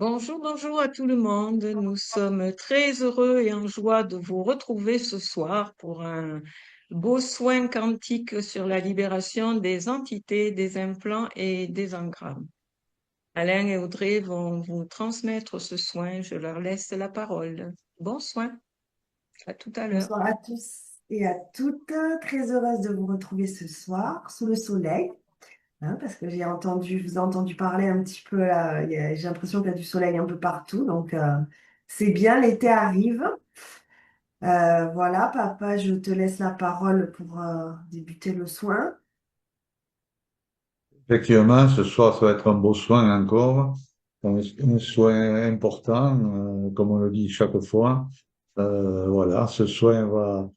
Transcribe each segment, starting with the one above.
Bonjour, bonjour à tout le monde. Nous sommes très heureux et en joie de vous retrouver ce soir pour un beau soin quantique sur la libération des entités, des implants et des engrammes. Alain et Audrey vont vous transmettre ce soin. Je leur laisse la parole. Bon soin. À tout à l'heure. Bonsoir à tous et à toutes. Très heureuse de vous retrouver ce soir sous le soleil, hein, parce que je vous ai entendu parler un petit peu là. J'ai l'impression qu'il y a du soleil un peu partout, donc c'est bien, l'été arrive. Voilà, papa, je te laisse la parole pour débuter le soin. Effectivement, ce soir, ça va être un beau soin encore, un soin important, comme on le dit chaque fois. Voilà, ce soin va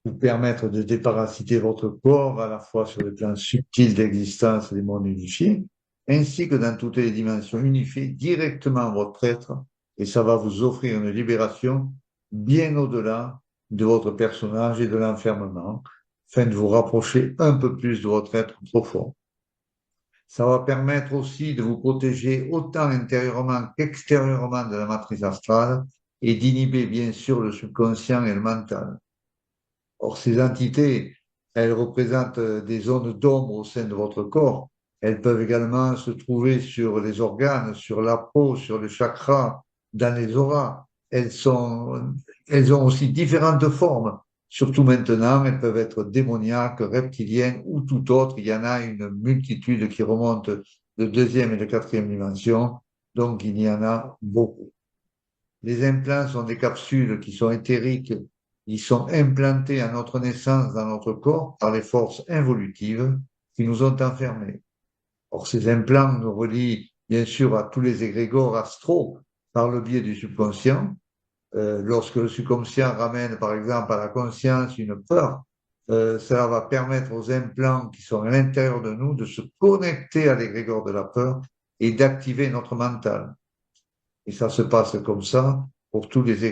vous permettre de déparasiter votre corps à la fois sur le plan subtil d'existence des mondes unifiés, ainsi que dans toutes les dimensions unifiées directement votre être, et ça va vous offrir une libération bien au-delà de votre personnage et de l'enfermement, afin de vous rapprocher un peu plus de votre être profond. Ça va permettre aussi de vous protéger autant intérieurement qu'extérieurement de la matrice astrale et d'inhiber bien sûr le subconscient et le mental. Or, ces entités, elles représentent des zones d'ombre au sein de votre corps. Elles peuvent également se trouver sur les organes, sur la peau, sur les chakras, dans les auras. Elles ont aussi différentes formes. Surtout maintenant, elles peuvent être démoniaques, reptiliennes ou tout autre. Il y en a une multitude qui remonte de deuxième et de quatrième dimension. Donc, il y en a beaucoup. Les implants sont des capsules qui sont éthériques. Ils sont implantés à notre naissance dans notre corps par les forces involutives qui nous ont enfermés. Or, ces implants nous relient bien sûr à tous les égrégores astraux par le biais du subconscient. Lorsque le subconscient ramène par exemple à la conscience une peur, cela va permettre aux implants qui sont à l'intérieur de nous de se connecter à l'égrégore de la peur et d'activer notre mental. Et ça se passe comme ça pour tous les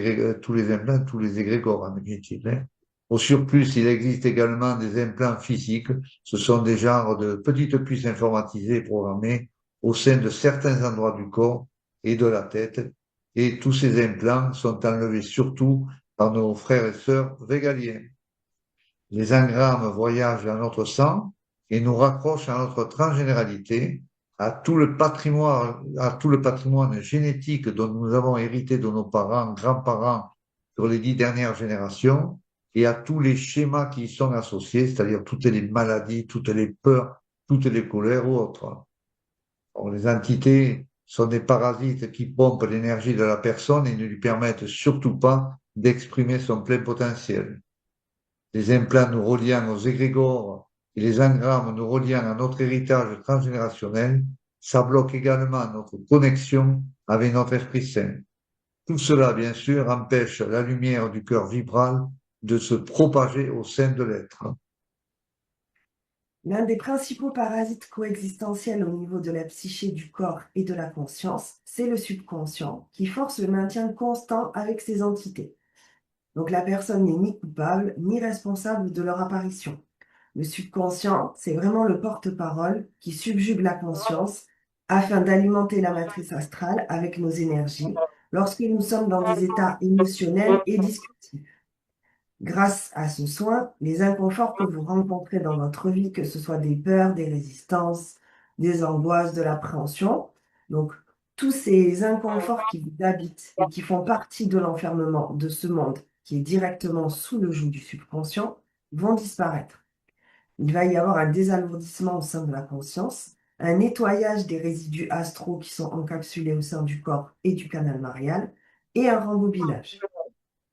implants, tous les égrégores en définitive, hein. Au surplus, il existe également des implants physiques. Ce sont des genres de petites puces informatisées programmées au sein de certains endroits du corps et de la tête. Et tous ces implants sont enlevés surtout par nos frères et sœurs végaliens. Les engrammes voyagent dans notre sang et nous raccrochent à notre transgénéralité, à tout le patrimoine génétique dont nous avons hérité de nos parents, grands-parents sur les 10 dernières générations et à tous les schémas qui y sont associés, c'est-à-dire toutes les maladies, toutes les peurs, toutes les colères ou autres. Or, les entités sont des parasites qui pompent l'énergie de la personne et ne lui permettent surtout pas d'exprimer son plein potentiel. Les implants nous reliant aux égrégores et les engrammes nous reliant à notre héritage transgénérationnel, ça bloque également notre connexion avec notre Esprit Saint. Tout cela, bien sûr, empêche la lumière du cœur vibral de se propager au sein de l'être. L'un des principaux parasites coexistentiels au niveau de la psyché du corps et de la conscience, c'est le subconscient, qui force le maintien constant avec ces entités. Donc la personne n'est ni coupable ni responsable de leur apparition. Le subconscient, c'est vraiment le porte-parole qui subjugue la conscience afin d'alimenter la matrice astrale avec nos énergies lorsque nous sommes dans des états émotionnels et discursifs. Grâce à ce soin, les inconforts que vous rencontrez dans votre vie, que ce soit des peurs, des résistances, des angoisses, de l'appréhension, donc tous ces inconforts qui vous habitent et qui font partie de l'enfermement de ce monde qui est directement sous le joug du subconscient, vont disparaître. Il va y avoir un désalourdissement au sein de la conscience, un nettoyage des résidus astraux qui sont encapsulés au sein du corps et du canal marial, et un rembobinage.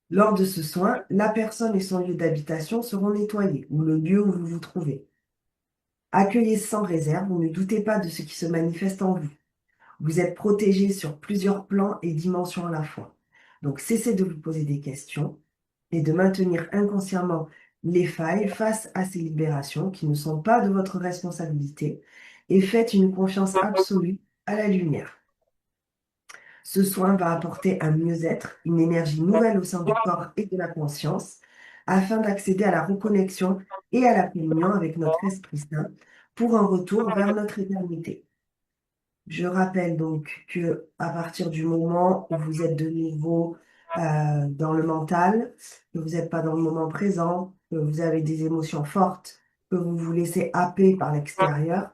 Lors de ce soin, la personne et son lieu d'habitation seront nettoyés, ou le lieu où vous vous trouvez. Accueillez sans réserve, ne doutez pas de ce qui se manifeste en vous. Vous êtes protégé sur plusieurs plans et dimensions à la fois. Donc cessez de vous poser des questions et de maintenir inconsciemment les failles face à ces libérations qui ne sont pas de votre responsabilité et faites une confiance absolue à la lumière. Ce soin va apporter un mieux-être, une énergie nouvelle au sein du corps et de la conscience, afin d'accéder à la reconnexion et à la communion avec notre Esprit Saint pour un retour vers notre éternité. Je rappelle donc que à partir du moment où vous êtes de nouveau dans le mental, que vous n'êtes pas dans le moment présent, que vous avez des émotions fortes, que vous vous laissez happer par l'extérieur,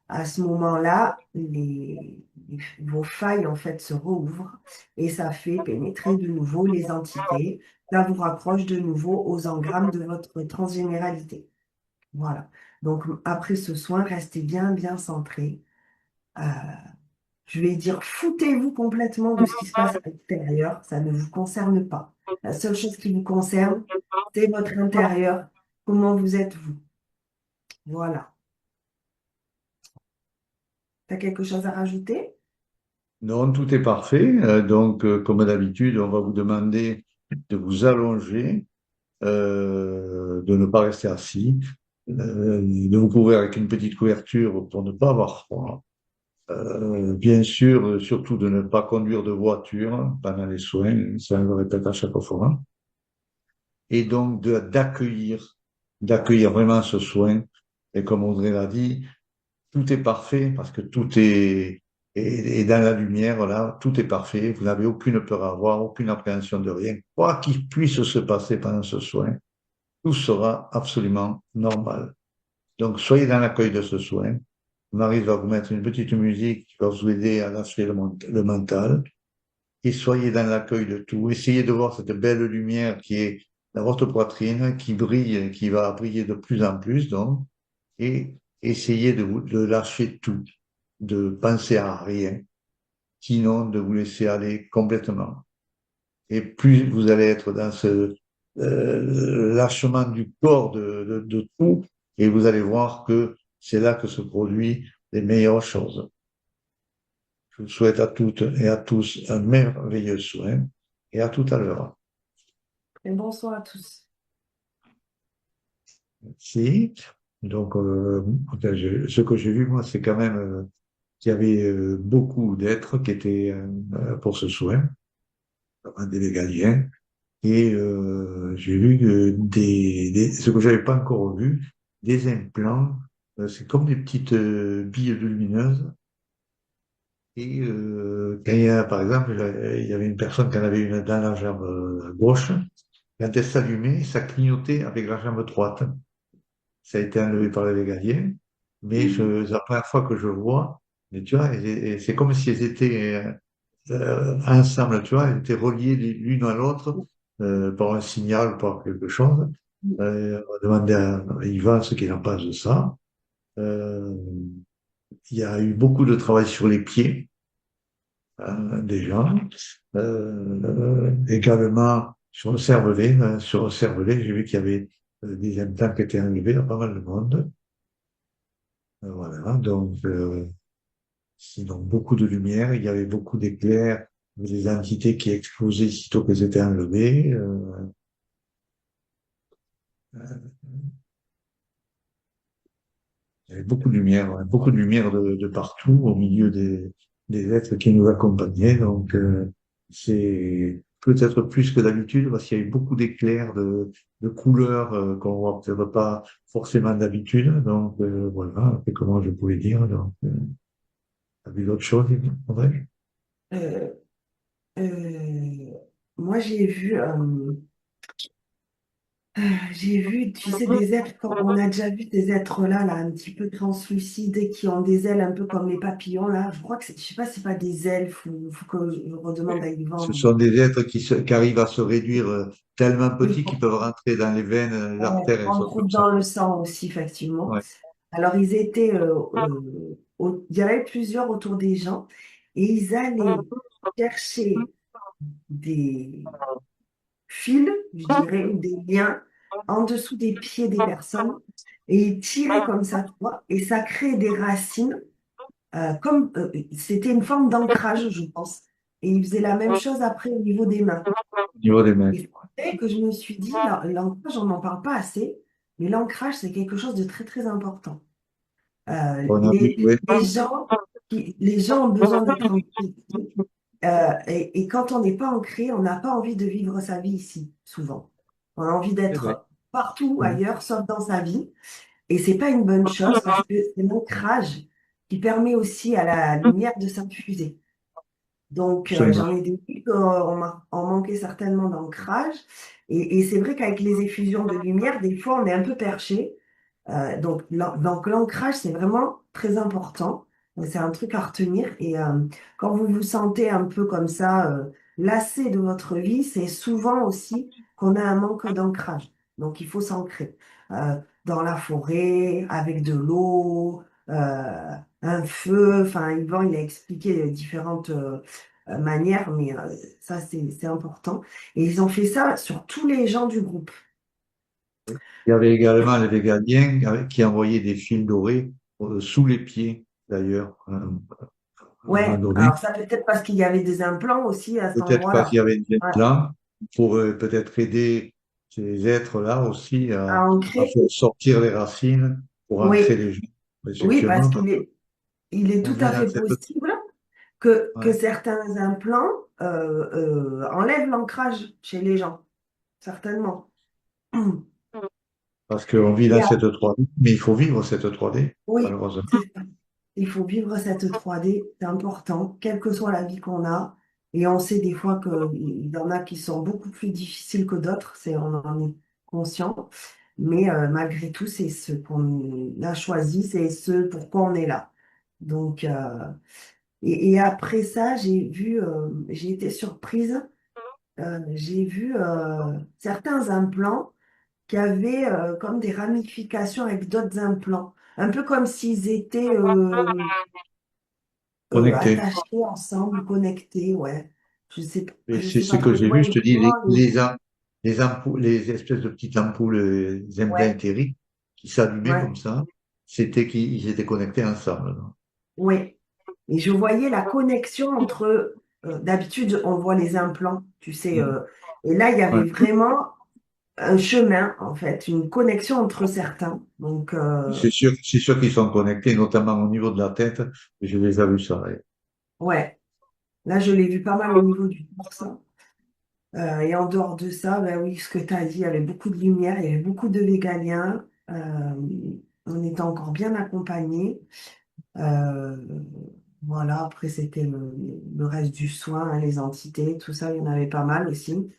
à ce moment-là, vos failles en fait se rouvrent et ça fait pénétrer de nouveau les entités. Ça vous rapproche de nouveau aux engrammes de votre transgénéralité. Voilà. Donc après ce soin, restez bien, bien centré. Euh, je vais dire, foutez-vous complètement de ce qui se passe à l'extérieur. Ça ne vous concerne pas. La seule chose qui vous concerne, c'est votre intérieur. Comment vous êtes vous? Voilà. Tu as quelque chose à rajouter? Non, tout est parfait. Donc, comme d'habitude, on va vous demander de vous allonger, de ne pas rester assis, de vous couvrir avec une petite couverture pour ne pas avoir froid. Bien sûr, surtout de ne pas conduire de voiture pendant les soins, ça je le répète à chaque fois. Et donc d'accueillir vraiment ce soin. Et comme Audrey l'a dit, tout est parfait parce que est dans la lumière, là, tout est parfait. Vous n'avez aucune peur à avoir, aucune appréhension de rien. Quoi qu'il puisse se passer pendant ce soin, tout sera absolument normal. Donc, soyez dans l'accueil de ce soin. Marie va vous mettre une petite musique qui va vous aider à lâcher le mental. Et soyez dans l'accueil de tout. Essayez de voir cette belle lumière qui est dans votre poitrine, qui brille, qui va briller de plus en plus, donc. Et essayez de lâcher tout, de penser à rien, sinon de vous laisser aller complètement. Et plus vous allez être dans ce lâchement du corps de tout, et vous allez voir que c'est là que se produisent les meilleures choses. Je vous souhaite à toutes et à tous un merveilleux soin et à tout à l'heure. Et bonsoir à tous. Merci. Donc, ce que j'ai vu, moi, c'est quand même qu'il y avait beaucoup d'êtres qui étaient pour ce soin, des végaliens. Et j'ai vu que ce que j'avais pas encore vu, des implants, c'est comme des petites billes lumineuses. Et quand il y a, par exemple, il y avait une personne qui en avait une dans la jambe gauche, quand elle s'allumait, ça clignotait avec la jambe droite. Ça a été enlevé par les végaliens, mais c'est la première fois que je le vois, mais tu vois, et c'est comme si elles étaient ensemble, tu vois, elles étaient reliées l'une à l'autre par un signal, par quelque chose. On va demander à Yvan ce qu'il en pense de ça. Euh, il y a eu beaucoup de travail sur les pieds, déjà. Également sur le cervelet, j'ai vu qu'il y avait des implants qui étaient enlevés à pas mal de monde. Voilà, donc sinon beaucoup de lumière, il y avait beaucoup d'éclairs, des entités qui explosaient sitôt qu'elles étaient enlevées. Il y avait beaucoup de lumière, ouais, beaucoup de lumière de partout, au milieu des êtres qui nous accompagnaient. Donc c'est peut-être plus que d'habitude parce qu'il y a eu beaucoup d'éclairs, de couleurs qu'on voit peut-être pas forcément d'habitude. Donc voilà, c'est comment je pouvais dire. Donc, t'as vu d'autres choses, André? Euh, euh, moi, j'ai vu, tu sais, des êtres, on a déjà vu des êtres là, un petit peu translucides et qui ont des ailes un peu comme les papillons, là. Je crois que je sais pas si c'est pas des elfes ou faut que je redemande à Ce Yvan. sont des êtres qui arrivent à se réduire tellement Oui, petits qu'ils peuvent rentrer dans les veines, les artères et des on le choses comme trouve ça. dans le sang aussi, effectivement. Ouais. Alors, ils étaient, il y avait plusieurs autour des gens et ils allaient chercher des fils, je dirais, ou des liens en dessous des pieds des personnes et ils tiraient comme ça, tu vois, et ça crée des racines, c'était une forme d'ancrage, je pense. Et ils faisaient la même chose après au niveau des mains. Au niveau des mains. Et c'est vrai que je me suis dit, l'ancrage, on n'en parle pas assez, mais l'ancrage, c'est quelque chose de très, très important. On a vu, oui. Les gens ont besoin d'être ancrés. Et quand on n'est pas ancré, on n'a pas envie de vivre sa vie ici, souvent. On a envie C'est vrai. d'être partout Mhm. ailleurs, sauf dans sa vie. Et c'est pas une bonne chose parce que c'est l'ancrage qui permet aussi à la lumière de s'infuser. Donc, Absolument. j'en ai des qui en manquait certainement d'ancrage. Et c'est vrai qu'avec les effusions de lumière, des fois, on est un peu perché. Donc l'ancrage, c'est vraiment très important. C'est un truc à retenir. Et quand vous vous sentez un peu comme ça, lassé de votre vie, c'est souvent aussi qu'on a un manque d'ancrage. Donc il faut s'ancrer dans la forêt, avec de l'eau, un feu. Enfin, Yvan, il a expliqué différentes manières, mais ça, c'est important. Et ils ont fait ça sur tous les gens du groupe. Il y avait également les Végaliens qui envoyaient des fils dorés sous les pieds, d'ailleurs, à un moment Ouais, donné. alors ça peut-être parce qu'il y avait des implants aussi à cet Peut-être parce qu'il endroit-là. y avait une Ouais. plan pour peut-être aider ces êtres-là aussi À à ancrer, faire sortir les racines pour ancrer oui, les gens. oui, parce Effectivement, il est on tout vit à dans fait cette... possible que Ouais. certains implants enlèvent l'ancrage chez les gens, certainement. Parce qu'on vit Et dans cette 3D, mais il faut vivre cette 3D, oui, malheureusement. c'est ça. Il faut vivre cette 3D, c'est important, quelle que soit la vie qu'on a. Et on sait des fois qu'il y en a qui sont beaucoup plus difficiles que d'autres, on en est conscient. Mais malgré tout, c'est ce qu'on a choisi, c'est ce pourquoi on est là. Donc, et après ça, j'ai été surprise, j'ai vu certains implants qui avaient comme des ramifications avec d'autres implants, un peu comme s'ils étaient Connecté. attachés ensemble, connectés, ouais. Et Je c'est sais ce pas que trop. Je j'ai vu, je voyais te dis, vraiment les ampoules, les espèces de petites ampoules, les implants ouais, éthériques qui s'allumaient ouais, comme ça, c'était qu'ils étaient connectés ensemble. ouais. Et je voyais la connexion entre, d'habitude, on voit les implants, tu sais, Mm. et là, il y Ouais. avait vraiment un chemin, en fait, une connexion entre certains. Donc, C'est sûr qu'ils sont connectés, notamment au niveau de la tête. Je les ai vus ça. Ouais. ouais, là, je l'ai vu pas mal au niveau du torse. Et en dehors de ça, ben oui, ce que tu as dit, il y avait beaucoup de lumière, il y avait beaucoup de végaliens. On était encore bien accompagnés. Euh, voilà, après, c'était le reste du soin, hein, les entités, tout ça, il y en avait pas mal aussi,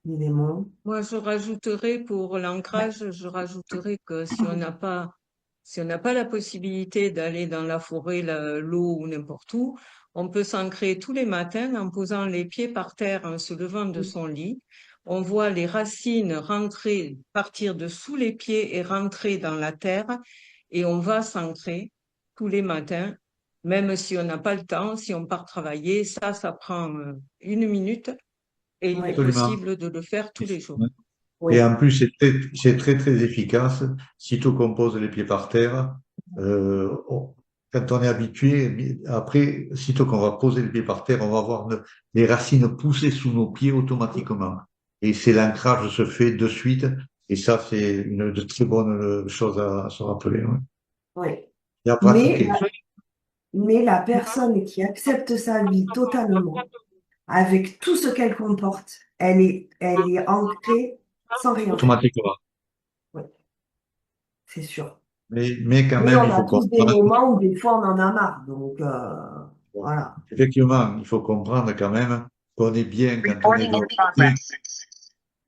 les démons. Moi, je rajouterais pour Ouais, l'ancrage, je rajouterais que si on n'a pas la possibilité d'aller dans la forêt, l'eau ou n'importe où, on peut s'ancrer tous les matins en posant les pieds par terre, en se levant de son lit. On voit les racines rentrer, partir de sous les pieds et rentrer dans la terre, et on va s'ancrer tous les matins, même si on n'a pas le temps, si on part travailler, ça prend 1 minute. Et il est ouais, Absolument. possible de le faire tous les jours. Et oui, en plus, c'est très, très efficace. Sitôt qu'on pose les pieds par terre, quand on est habitué, après, sitôt qu'on va poser les pieds par terre, on va voir les racines pousser sous nos pieds automatiquement. Et c'est l'ancrage se fait de suite. Et ça, c'est une de très bonnes choses à se rappeler. Ouais. oui. Et à Mais, pratiquer. mais la personne qui accepte sa vie totalement, avec tout ce qu'elle comporte, elle est ancrée sans rien faire. Automatiquement. Oui, c'est sûr. Mais quand Mais même, on il a faut tous des comprendre. moments où des fois on en a marre. Donc, voilà. Effectivement, il faut comprendre quand même qu'on est bien quand on est de l'autre côté.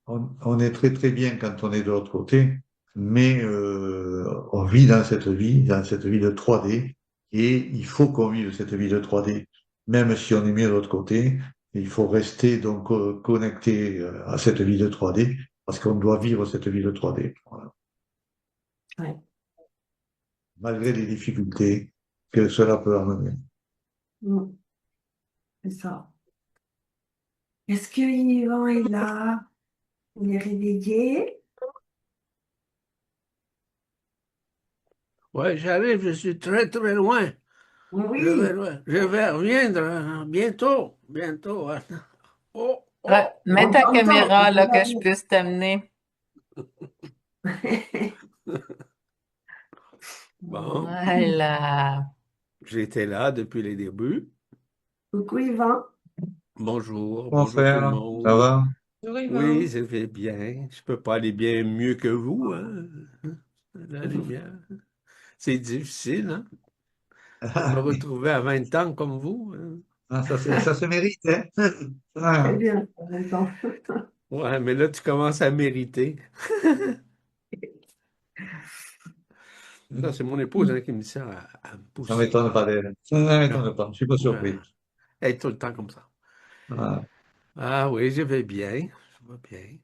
On est très très bien quand on est de l'autre côté, mais on vit dans cette vie de 3D, et il faut qu'on vive cette vie de 3D, même si on est mieux de l'autre côté. Il faut rester donc connecté à cette vie de 3D parce qu'on doit vivre cette vie de 3D. Voilà. Ouais. Malgré les difficultés que cela peut amener. Mm, c'est ça. Est-ce que Yvan est là? Il est réveillé? Ouais, j'arrive, je suis très très loin. Oui. Je vais reviendre bientôt, bientôt. Hein. Oh, Ouais, oh, mets On ta t'entend. On caméra là que t'entend je bien. puisse t'amener. bon, Voilà. j'étais là depuis les débuts. Coucou Yvan. Bonjour, Mon bonjour tout le frère, ça monde. va? Bonjour Oui, Yvan. je vais bien. Je peux pas aller bien mieux que vous, hein. La lumière. C'est difficile, hein. de me retrouver à 20 ans comme vous, hein. Ah, ça se mérite, hein? Très Ah, bien, en même temps. Ouais, mais là, tu commences à mériter. Ça, c'est mon épouse, hein, qui me dit ça. Elle me ça pousse. m'étonne pas d'elle. Ça Ah, m'étonne pas. Je suis pas ouais. surpris. Elle est tout le temps comme ça. Ah. Ah oui, je vais bien. Je vais bien.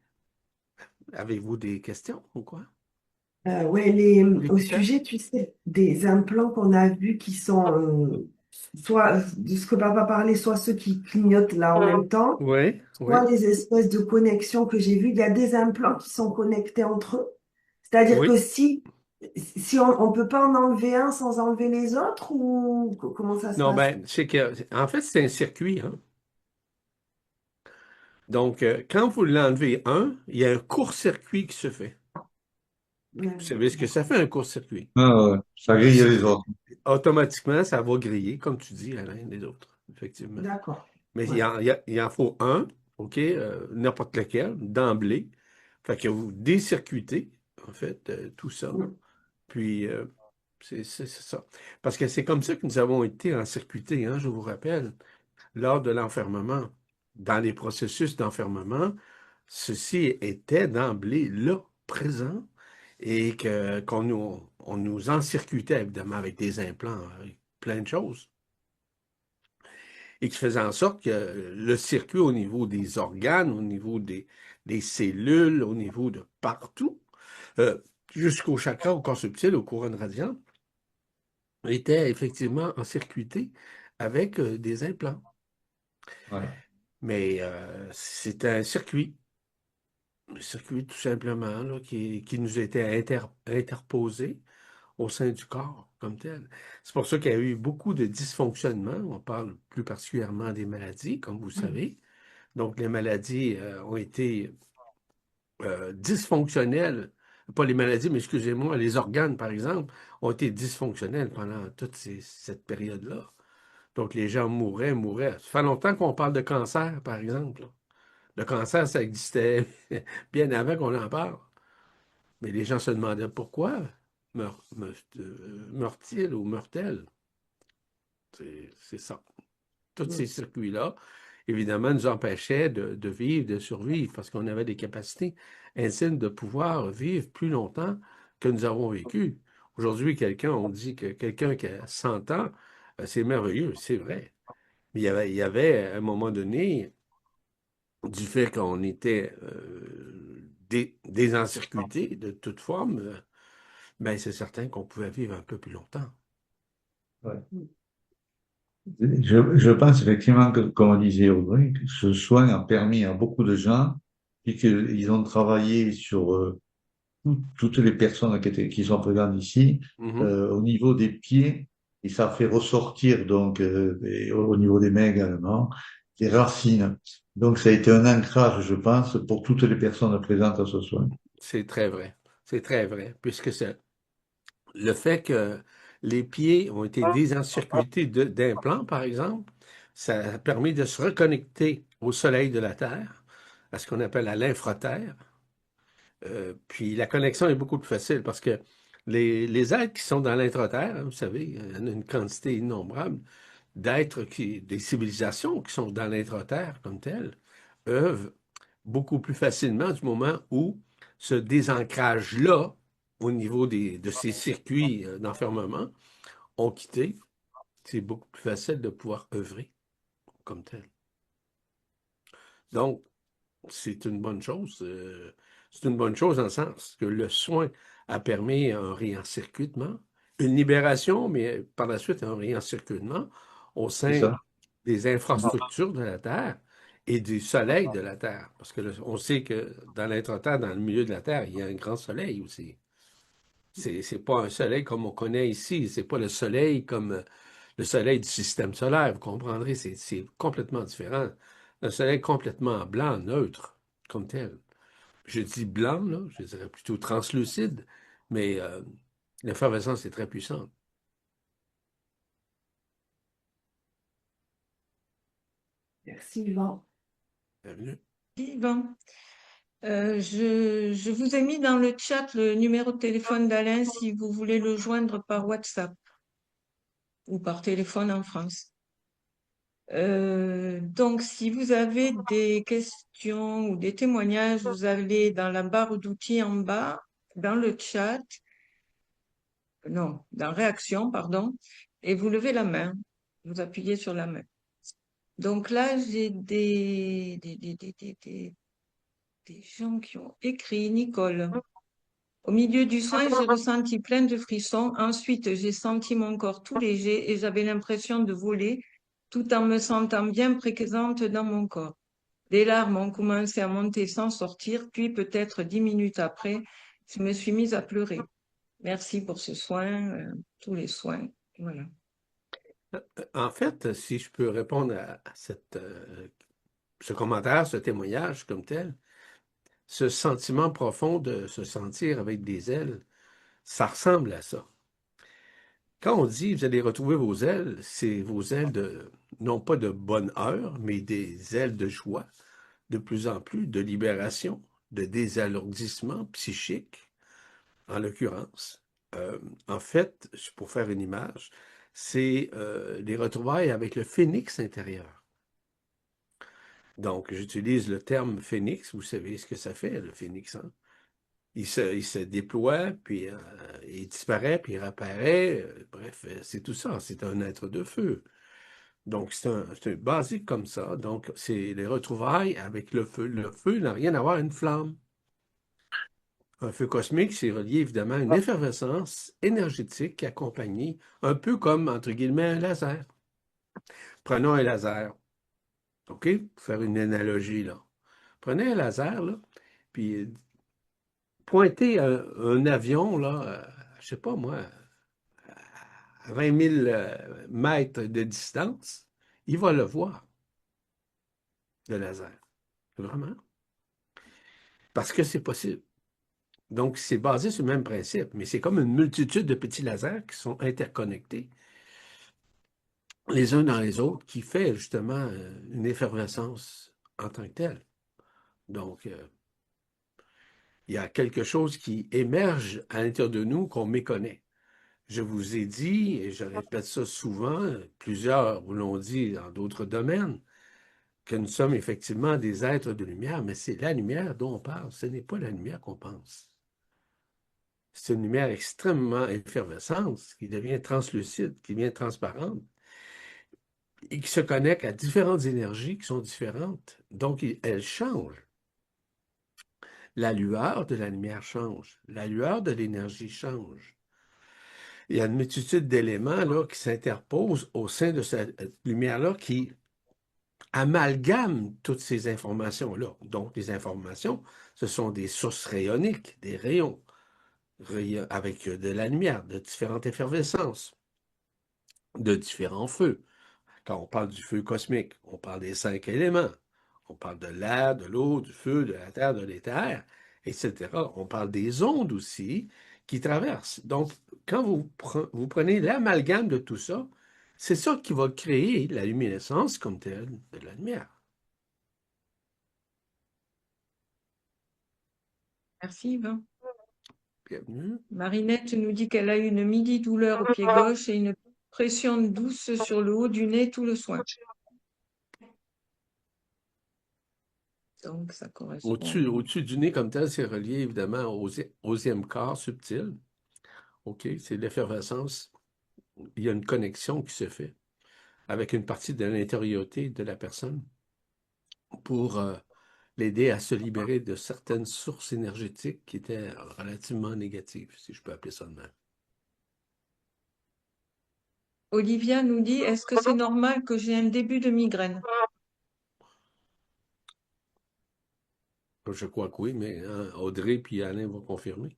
Avez-vous des questions ou quoi? Ouais, au Victor? sujet, tu sais, des implants qu'on a vus qui sont soit de ce que papa parlait, soit ceux qui clignotent là en même temps, Oui, soit oui, les espèces de connexions que j'ai vues. Il y a des implants qui sont connectés entre eux. C'est-à-dire oui. que si on peut pas en enlever un sans enlever les autres, ou comment ça se Non, passe? ben, c'est que, en fait, c'est un circuit, hein. Donc, quand vous l'enlevez un, il y a un court-circuit qui se fait. Vous savez ce que ça fait, un court-circuit? Ah, ouais. Ça Ben, grille les autres. automatiquement, ça va griller, comme tu dis, à l'un des autres, effectivement. D'accord. Mais Ouais. il en faut un, OK, n'importe lequel, d'emblée. Fait que vous décircuitez, en fait, tout ça. Mm. Puis, c'est ça. Parce que c'est comme ça que nous avons été encircuités, hein, je vous rappelle, lors de l'enfermement. Dans les processus d'enfermement, ceci était d'emblée là, présent, et on nous encircuitait, évidemment, avec des implants, avec plein de choses, et qui faisait en sorte que le circuit au niveau des organes, au niveau des cellules, au niveau de partout, euh, jusqu'au chakra, au corps subtil, aux couronnes radiantes, était effectivement encircuité avec des implants. Ouais. Mais c'est un circuit tout simplement là, qui nous était interposé au sein du corps comme tel. C'est pour ça qu'il y a eu beaucoup de dysfonctionnements. On parle plus particulièrement des maladies, comme vous Mm. savez. Donc, les maladies ont été dysfonctionnelles. Pas les maladies, mais excusez-moi, les organes, par exemple, ont été dysfonctionnels pendant toute cette période-là. Donc, les gens mouraient. Ça fait longtemps qu'on parle de cancer, par exemple, là. Le cancer, ça existait bien avant qu'on en parle. Mais les gens se demandaient pourquoi meurent-ils ou meurent-elles? C'est ça. Tous ces Mm. circuits-là, évidemment, nous empêchaient de vivre, de survivre, parce qu'on avait des capacités insignes de pouvoir vivre plus longtemps que nous avons vécu. Aujourd'hui, on dit que quelqu'un qui a 100 ans, c'est merveilleux, c'est vrai. Mais il y avait à un moment donné, du fait qu'on était désencircuités de toute forme, ben c'est certain qu'on pouvait vivre un peu plus longtemps. Ouais. Mm. Je pense effectivement que, comme on disait Audrey, que ce soin a permis à beaucoup de gens et qu'ils ont travaillé sur toutes les personnes qui sont présentes ici Mhm. au niveau des pieds et ça fait ressortir donc au niveau des mains également des racines. Donc ça a été un ancrage, je pense, pour toutes les personnes présentes à ce soin. C'est très vrai. C'est très vrai, puisque c'est le fait que les pieds ont été désencircuités d'implants, par exemple, ça a permis de se reconnecter au soleil de la Terre, à ce qu'on appelle la l'infraterre. Puis la connexion est beaucoup plus facile parce que les êtres qui sont dans l'intraterre, hein, vous savez, il y en a une quantité innombrable d'êtres des civilisations qui sont dans l'intraterre comme telles, œuvrent beaucoup plus facilement du moment où ce désancrage-là, au niveau de ces circuits d'enfermement, ont quitté. C'est beaucoup plus facile de pouvoir œuvrer comme tel. Donc, c'est une bonne chose. C'est une bonne chose dans le sens que le soin a permis un réencircuitement, une libération, mais par la suite un réencircuitement au C'est sein ça? des infrastructures de la Terre et du soleil de la Terre. Parce que on sait que dans l'intra-terre, dans le milieu de la Terre, il y a un grand soleil aussi. C'est pas un soleil comme on connaît ici. C'est pas le soleil comme le soleil du système solaire. Vous comprendrez, c'est complètement différent. Un soleil complètement blanc, neutre, comme tel. Je dis blanc, là, je dirais plutôt translucide, mais l'effervescence est très puissante. Merci, Yvan. Bienvenue. Yvan, je vous ai mis dans le chat le numéro de téléphone d'Alain si vous voulez le joindre par WhatsApp. ou par téléphone en France. Donc, si vous avez des questions ou des témoignages, vous allez dans la barre d'outils en bas, dans le chat, non, dans réaction, pardon, et vous levez la main. Vous appuyez sur la main. Donc là, j'ai des gens qui ont écrit. Nicole. Au milieu du soin, j'ai ressenti plein de frissons. Ensuite, j'ai senti mon corps tout léger et j'avais l'impression de voler tout en me sentant bien présente dans mon corps. Des larmes ont commencé à monter sans sortir, puis peut-être 10 minutes après, je me suis mise à pleurer. Merci pour ce soin, tous les soins. Voilà. En fait, si je peux répondre à ce commentaire, ce témoignage comme tel, ce sentiment profond de se sentir avec des ailes, ça ressemble à ça. Quand on dit vous allez retrouver vos ailes, c'est vos ailes de, non pas de bonheur, mais des ailes de joie, de plus en plus, de libération, de désalourdissement psychique, en l'occurrence. En fait, pour faire une image, c'est les retrouvailles avec le phénix intérieur. Donc, j'utilise le terme phénix, vous savez ce que ça fait, le phénix, hein? Il se déploie, puis il disparaît, puis il réapparaît. Bref, c'est tout ça. C'est un être de feu. Donc, c'est un basique comme ça. Donc, c'est les retrouvailles avec le feu. Le feu n'a rien à voir avec une flamme. Un feu cosmique, c'est relié évidemment à une effervescence énergétique accompagnée, un peu comme, entre guillemets, un laser. Prenons un laser. OK? Pour faire une analogie, là. Prenez un laser, là, puis pointez un avion, là, je sais pas moi, à 20 000 mètres de distance, il va le voir, le laser. Vraiment. Parce que c'est possible. Donc, c'est basé sur le même principe, mais c'est comme une multitude de petits lasers qui sont interconnectés les uns dans les autres, qui fait justement une effervescence en tant que telle. Donc, il y a quelque chose qui émerge à l'intérieur de nous qu'on méconnaît. Je vous ai dit, et je répète ça souvent, plusieurs vous l'ont dit dans d'autres domaines, que nous sommes effectivement des êtres de lumière, mais c'est la lumière dont on parle, ce n'est pas la lumière qu'on pense. C'est une lumière extrêmement effervescente, qui devient translucide, qui devient transparente, et qui se connecte à différentes énergies qui sont différentes. Donc, elle change. La lueur de la lumière change. La lueur de l'énergie change. Il y a une multitude d'éléments là, qui s'interposent au sein de cette lumière-là qui amalgame toutes ces informations-là. Donc, les informations, ce sont des sources rayonniques, des rayons, avec de la lumière, de différentes effervescences, de différents feux. Quand on parle du feu cosmique, on parle des 5 éléments. On parle de l'air, de l'eau, du feu, de la terre, de l'éther, etc. On parle des ondes aussi qui traversent. Donc, quand vous prenez l'amalgame de tout ça, c'est ça qui va créer la luminescence comme telle de la lumière. Merci, Yvan. Bienvenue. Marinette nous dit qu'elle a eu une midi-douleur au pied gauche et une pression douce sur le haut du nez tout le soin. Donc, ça correspond. Au-dessus du nez comme tel, c'est relié évidemment au onzième corps subtil. OK, c'est l'effervescence. Il y a une connexion qui se fait avec une partie de l'intériorité de la personne pour l'aider à se libérer de certaines sources énergétiques qui étaient relativement négatives, si je peux appeler ça de même. Olivia nous dit, est-ce que c'est normal que j'ai un début de migraine? Je crois que oui, mais Audrey puis Alain vont confirmer.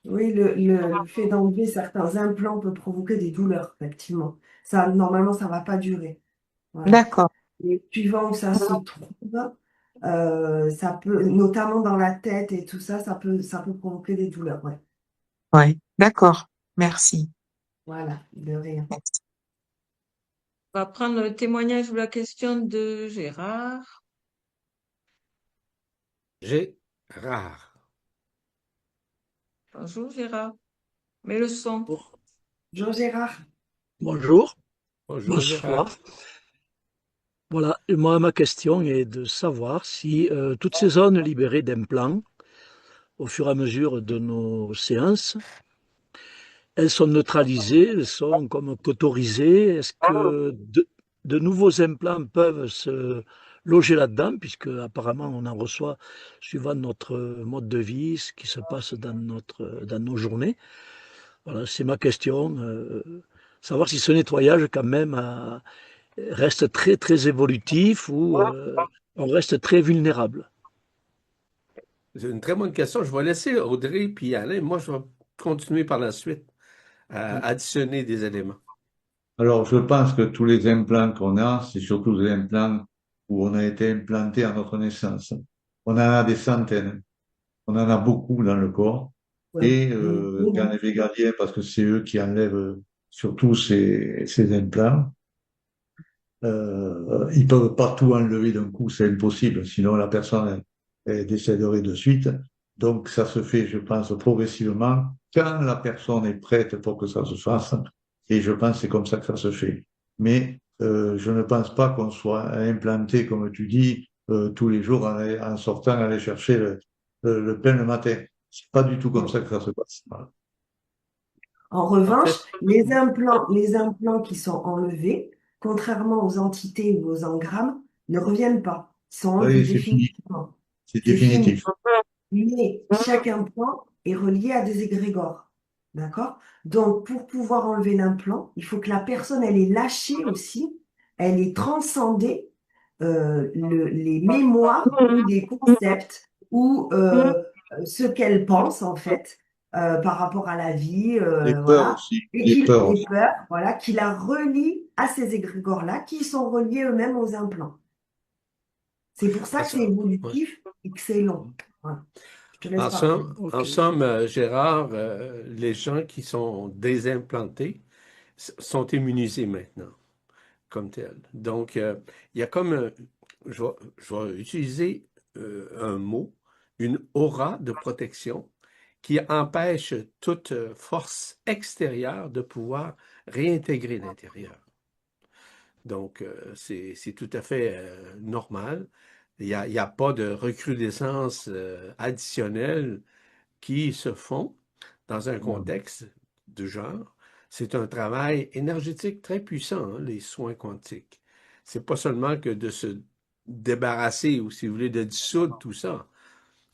Oui, le fait d'enlever certains implants peut provoquer des douleurs, effectivement. Ça, normalement, ça ne va pas durer. Voilà. D'accord, Et suivant où ça se trouve, ça peut, notamment dans la tête et tout ça, ça peut provoquer des douleurs. Ouais. ouais, d'accord. Merci. Voilà, de rien. Merci. On va prendre le témoignage ou la question de Gérard. Gérard. Bonjour Gérard. Mets le son. Bonjour Gérard. Bonjour. Bonjour Gérard. Bonsoir. Voilà, et moi, ma question est de savoir si toutes ces zones libérées d'implants, au fur et à mesure de nos séances, elles sont neutralisées, elles sont comme cautorisées. Est-ce que de nouveaux implants peuvent se loger là-dedans, puisque apparemment on en reçoit suivant notre mode de vie, ce qui se passe dans nos journées. Voilà, c'est ma question. Savoir si ce nettoyage quand même reste très très évolutif ou on reste très vulnérable. C'est une très bonne question. Je vais laisser Audrey puis Alain. Moi, je vais continuer par la suite à additionner des éléments. Alors, je pense que tous les implants qu'on a, c'est surtout des implants où on a été implanté à notre naissance. On en a des centaines. On en a beaucoup dans le corps. Ouais. Et quand les végaliens, parce que c'est eux qui enlèvent surtout ces implants, ils peuvent pas tout enlever d'un coup, c'est impossible. Sinon, la personne elle décéderait de suite. Donc, ça se fait, je pense, progressivement quand la personne est prête pour que ça se fasse. Et je pense que c'est comme ça que ça se fait. Mais je ne pense pas qu'on soit implanté, comme tu dis, tous les jours en sortant, aller chercher le pain le matin. C'est pas du tout comme ça que ça se passe. Voilà. En En revanche, fait, les implants qui sont enlevés, contrairement aux entités ou aux engrammes, ne reviennent pas. Ils sont enlevés Oui, c'est fini. définitivement. C'est C'est fini. définitif. Mais chaque implant est relié à des égrégores. D'accord? Donc, pour pouvoir enlever l'implant, il faut que la personne, elle ait lâché aussi, elle ait transcendé les mémoires ou les concepts ou ce qu'elle pense, en fait, par rapport à la vie, Les peurs voilà, aussi. et Les peurs les aussi. peurs, voilà, qui la relie à ces égrégores-là, qui sont reliés eux-mêmes aux implants. C'est pour ça que c'est ouais. évolutif et que c'est long. Voilà. Je te laisse En parler. somme, Ok. en somme, Gérard, les gens qui sont désimplantés sont immunisés maintenant, comme tels. Donc, il y a comme, je vais utiliser un mot, une aura de protection qui empêche toute force extérieure de pouvoir réintégrer l'intérieur. Donc, c'est tout à fait normal. Il y a pas de recrudescence additionnelle qui se font dans un contexte de genre. C'est un travail énergétique très puissant, hein, les soins quantiques. C'est pas seulement que de se débarrasser ou, si vous voulez, de dissoudre tout ça.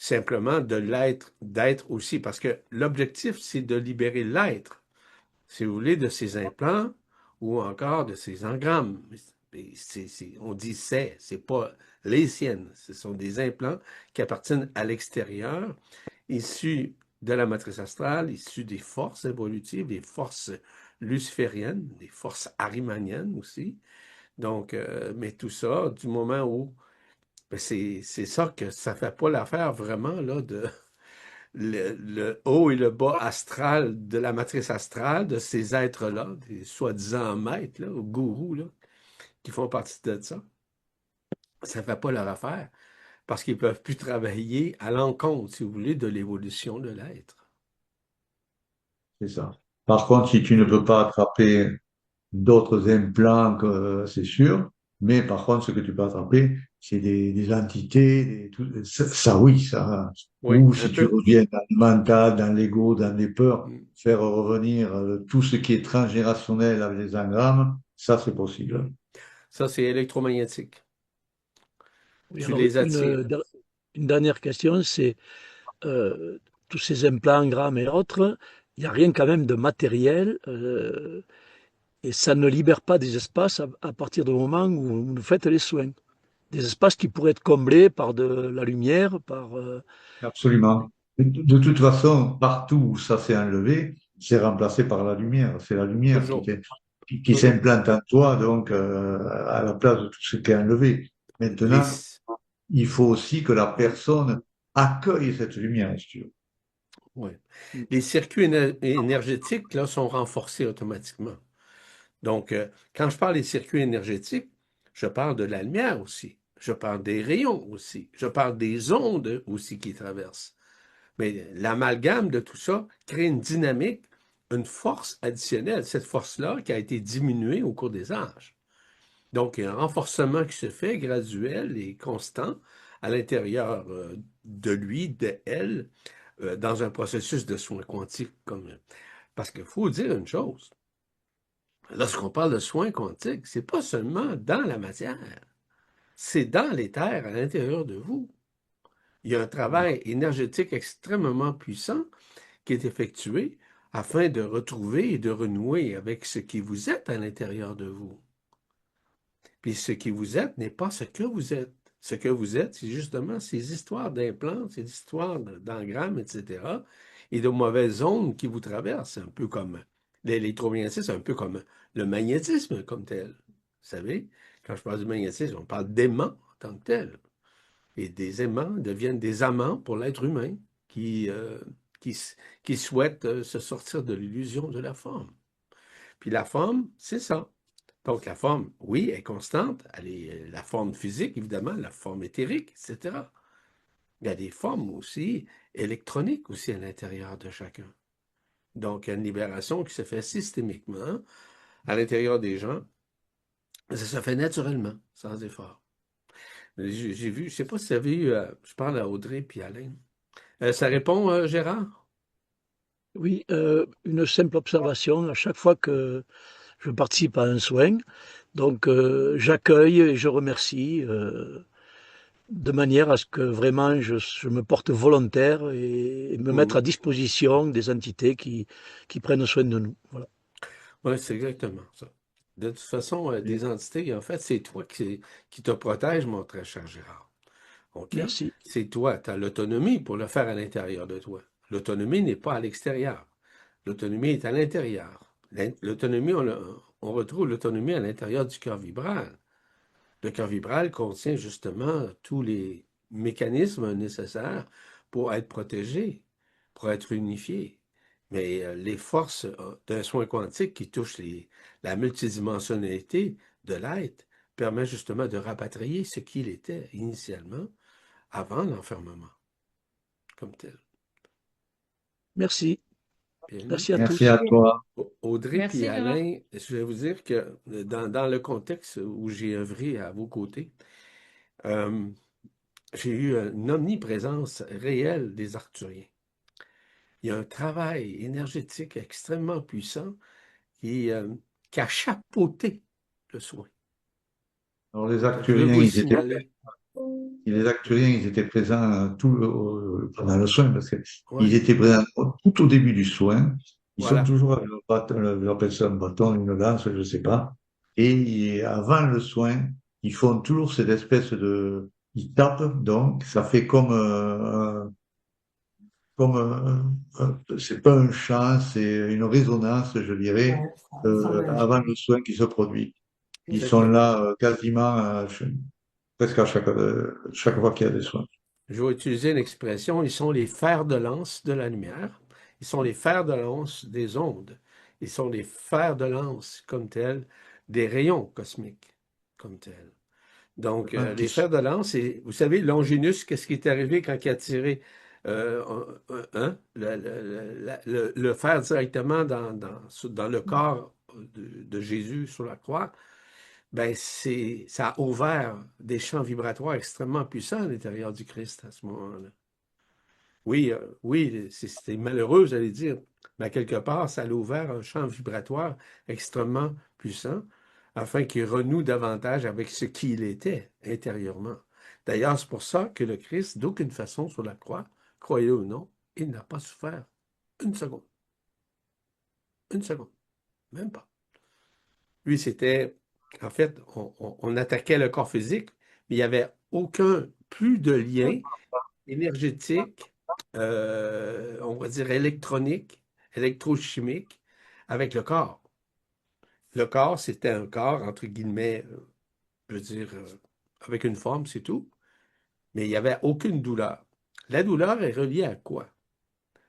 Simplement de l'être, d'être aussi. Parce que l'objectif, c'est de libérer l'être, si vous voulez, de ces implants ou encore de ces engrammes. On dit c'est pas les siennes. Ce sont des implants qui appartiennent à l'extérieur, issus de la matrice astrale, issus des forces évolutives, des forces lucifériennes, des forces arimaniennes aussi. Donc, mais tout ça, du moment où ben c'est ça que ça fait pas l'affaire vraiment là de le haut et le bas astral de la matrice astrale de ces êtres-là, des soi-disant maîtres là, ou gourous là, qui font partie de ça. Ça fait pas leur affaire parce qu'ils peuvent plus travailler à l'encontre, si vous voulez, de l'évolution de l'être. C'est ça. Par contre, si tu ne peux pas attraper d'autres implants, c'est sûr. Mais par contre, ce que tu peux attraper, c'est des entités, ça, oui, ça. Oui, Ou un si tu peu. reviens dans le mental, dans l'ego, dans les peurs, faire revenir tout ce qui est transgénérationnel avec les engrammes, ça, c'est possible. Ça, c'est électromagnétique. Oui, Tu alors les attires. une dernière question, c'est euh, tous ces implants, grammes et autres, il n'y a rien quand même de matériel et ça ne libère pas des espaces à partir du moment où vous faites les soins. Des espaces qui pourraient être comblés par de la lumière, par... Absolument. De toute façon, partout où ça s'est enlevé, c'est remplacé par la lumière. C'est la lumière Toujours. qui Toujours. s'implante en toi, donc à la place de tout ce qui est enlevé. Maintenant, Les, il faut aussi que la personne accueille cette lumière, si tu veux. ouais. Les circuits énergétiques, là, sont renforcés automatiquement. Donc, quand je parle des circuits énergétiques, je parle de la lumière aussi. Je parle des rayons aussi. Je parle des ondes aussi qui traversent. Mais l'amalgame de tout ça crée une dynamique une force additionnelle, cette force-là qui a été diminuée au cours des âges. Donc, il y a un renforcement qui se fait graduel et constant à l'intérieur de lui, de elle, dans un processus de soins quantiques. Parce qu'il faut dire une chose, lorsqu'on parle de soins quantiques, c'est pas seulement dans la matière, c'est dans l'éther à l'intérieur de vous. Il y a un travail énergétique extrêmement puissant qui est effectué afin de retrouver et de renouer avec ce qui vous êtes à l'intérieur de vous. Puis ce qui vous êtes n'est pas ce que vous êtes. Ce que vous êtes, c'est justement ces histoires d'implants, ces histoires d'engrammes, etc., et de mauvaises ondes qui vous traversent, un peu comme l'électromagnétisme, c'est un peu comme le magnétisme comme tel. Vous savez, quand je parle du magnétisme, on parle d'aimants en tant que tel. Et des aimants deviennent des amants pour l'être humain qui, qui souhaite se sortir de l'illusion de la forme. Puis la forme, c'est ça. Donc la forme, oui, est constante. Elle est la forme physique, évidemment, la forme éthérique, etc. Il y a des formes aussi électroniques aussi à l'intérieur de chacun. Donc, il y a une libération qui se fait systémiquement à l'intérieur des gens. Ça se fait naturellement, sans effort. J'ai vu, je ne sais pas si vous avez vu, je parle à Audrey puis à Alain. Ça répond, Gérard? Oui, une simple observation, à chaque fois que je participe à un soin, donc j'accueille et je remercie de manière à ce que vraiment je me porte volontaire et me mettre à disposition des entités qui prennent soin de nous. Voilà. Oui, c'est exactement ça. De toute façon, des entités, en fait, c'est toi qui te protège, mon très cher Gérard. OK? Merci. C'est toi, tu as l'autonomie pour le faire à l'intérieur de toi. L'autonomie n'est pas à l'extérieur. L'autonomie est à l'intérieur. L'autonomie, on retrouve l'autonomie à l'intérieur du cœur vibral. Le cœur vibral contient justement tous les mécanismes nécessaires pour être protégé, pour être unifié. Mais les forces d'un soin quantique qui touche la multidimensionnalité de l'être permet justement de rapatrier ce qu'il était initialement avant l'enfermement, comme tel. Merci. Bien. Merci à Merci tous. à toi. Audrey puis Merci, Gérard. Alain, je vais vous dire que dans le contexte où j'ai œuvré à vos côtés, euh, j'ai eu une omniprésence réelle des Arthuriens. Il y a un travail énergétique extrêmement puissant qui, qui a chapeauté le soin. Alors, les Donc, je vais Acturiens, vous le signaler. les Acturiens, ils étaient présents pendant le soin parce Ouais, qu'ils étaient présents tout au début du soin. Ils sont voilà. toujours avec leur bâton, j'appelle ça un bâton, une lance, je ne sais pas. Et avant le soin, ils font toujours cette espèce de, ils tapent, donc ça fait c'est pas un chant, c'est une résonance, je dirais, Ouais, ça ressemble à un avant le soin qui se produit. Ils sont chant. là quasiment presque à chaque fois qu'il y a des soins. Je vais utiliser une expression, ils sont les fers de lance de la lumière, ils sont les fers de lance des ondes, ils sont les fers de lance comme tels des rayons cosmiques comme tels. Donc, les Antis. fers de lance, et vous savez, Longinus, qu'est-ce qui est arrivé quand il a tiré le fer directement dans le corps de Jésus sur la croix? Ben, ça a ouvert des champs vibratoires extrêmement puissants à l'intérieur du Christ à ce moment-là. Oui, oui, c'est malheureux, j'allais dire, mais à quelque part, ça a ouvert un champ vibratoire extrêmement puissant afin qu'il renoue davantage avec ce qu'il était intérieurement. D'ailleurs, c'est pour ça que le Christ, d'aucune façon sur la croix, croyez ou non, il n'a pas souffert une seconde. Une seconde. Même pas. Lui, c'était, en fait, on attaquait le corps physique, mais il n'y avait plus de lien énergétique, on va dire électronique, électrochimique, avec le corps. Le corps, c'était un corps, entre guillemets, je veux dire, avec une forme, c'est tout, mais il n'y avait aucune douleur. La douleur est reliée à quoi?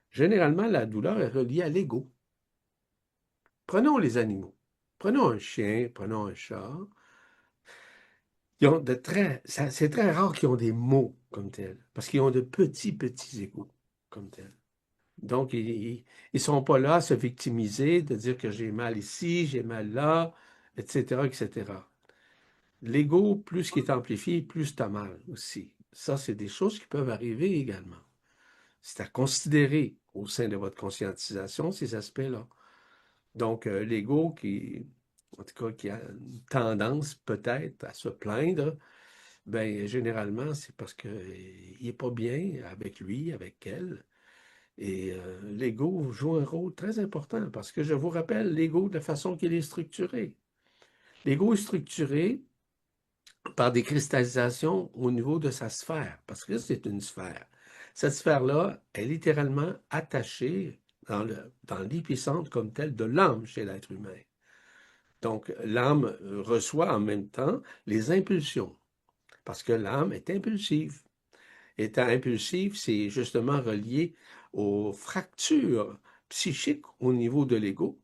Généralement, la douleur est reliée à l'ego. Prenons les animaux. Prenons un chien, prenons un chat. Ils ont c'est très rare qu'ils ont des mots comme tels, parce qu'ils ont de petits égos comme tels. Donc, ils ne sont pas là à se victimiser, de dire que j'ai mal ici, j'ai mal là, etc., etc. L'ego, plus qu'il est amplifié, plus tu as mal aussi. Ça, c'est des choses qui peuvent arriver également. C'est à considérer au sein de votre conscientisation, ces aspects-là. Donc, l'ego en tout cas, qui a une tendance peut-être à se plaindre, ben généralement, c'est parce qu'il n'est pas bien avec lui, avec elle. Et l'ego joue un rôle très important parce que je vous rappelle l'ego de la façon qu'il est structuré. L'ego est structuré par des cristallisations au niveau de sa sphère, parce que c'est une sphère. Cette sphère-là est littéralement attachée dans l'épicentre comme tel de l'âme chez l'être humain. Donc, l'âme reçoit en même temps les impulsions, parce que l'âme est impulsive. Étant impulsive, c'est justement relié aux fractures psychiques au niveau de l'ego.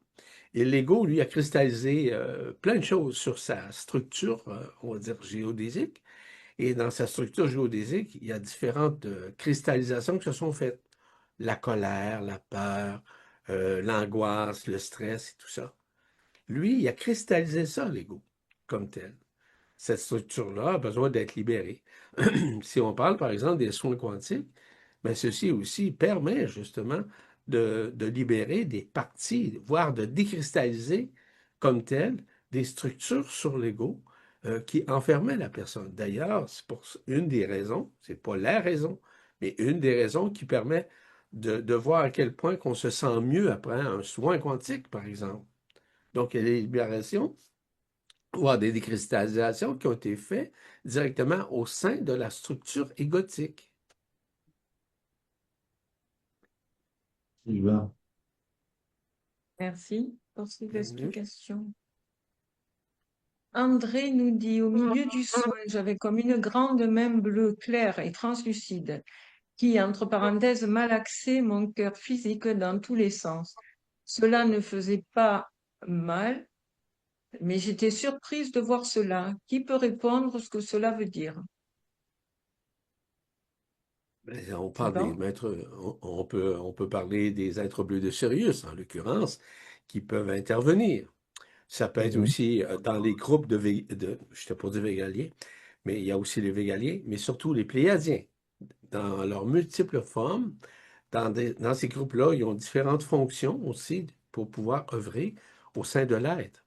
Et l'ego, lui, a cristallisé plein de choses sur sa structure, on va dire, géodésique. Et dans sa structure géodésique, il y a différentes cristallisations qui se sont faites. La colère, la peur, l'angoisse, le stress et tout ça. Lui, il a cristallisé ça, l'ego, comme tel. Cette structure-là a besoin d'être libérée. Si on parle, par exemple, des soins quantiques, mais ceci aussi permet justement de libérer des parties, voire de décristalliser comme tel des structures sur l'ego qui enfermaient la personne. D'ailleurs, c'est pour une des raisons, c'est pas la raison, mais une des raisons qui permet de voir à quel point qu'on se sent mieux après un soin quantique, par exemple. Donc, il y a des libérations ou des décristallisations qui ont été faites directement au sein de la structure égotique. Sylvain. Merci pour cette Bienvenue. explication. André nous dit, au milieu du soin, j'avais comme une grande main bleue, claire et translucide, qui, entre parenthèses, malaxait mon cœur physique dans tous les sens. Cela ne faisait pas mal, mais j'étais surprise de voir cela. Qui peut répondre ce que cela veut dire? Ben, on parle des Sylvain? maîtres, on peut parler des êtres bleus de Sirius, en l'occurrence, qui peuvent intervenir. Ça peut être Mhm. aussi dans les groupes je t'ai pas dit végaliers, mais il y a aussi les végaliers, mais surtout les pléiadiens. Dans leurs multiples formes, dans ces groupes-là, ils ont différentes fonctions aussi pour pouvoir œuvrer au sein de l'être,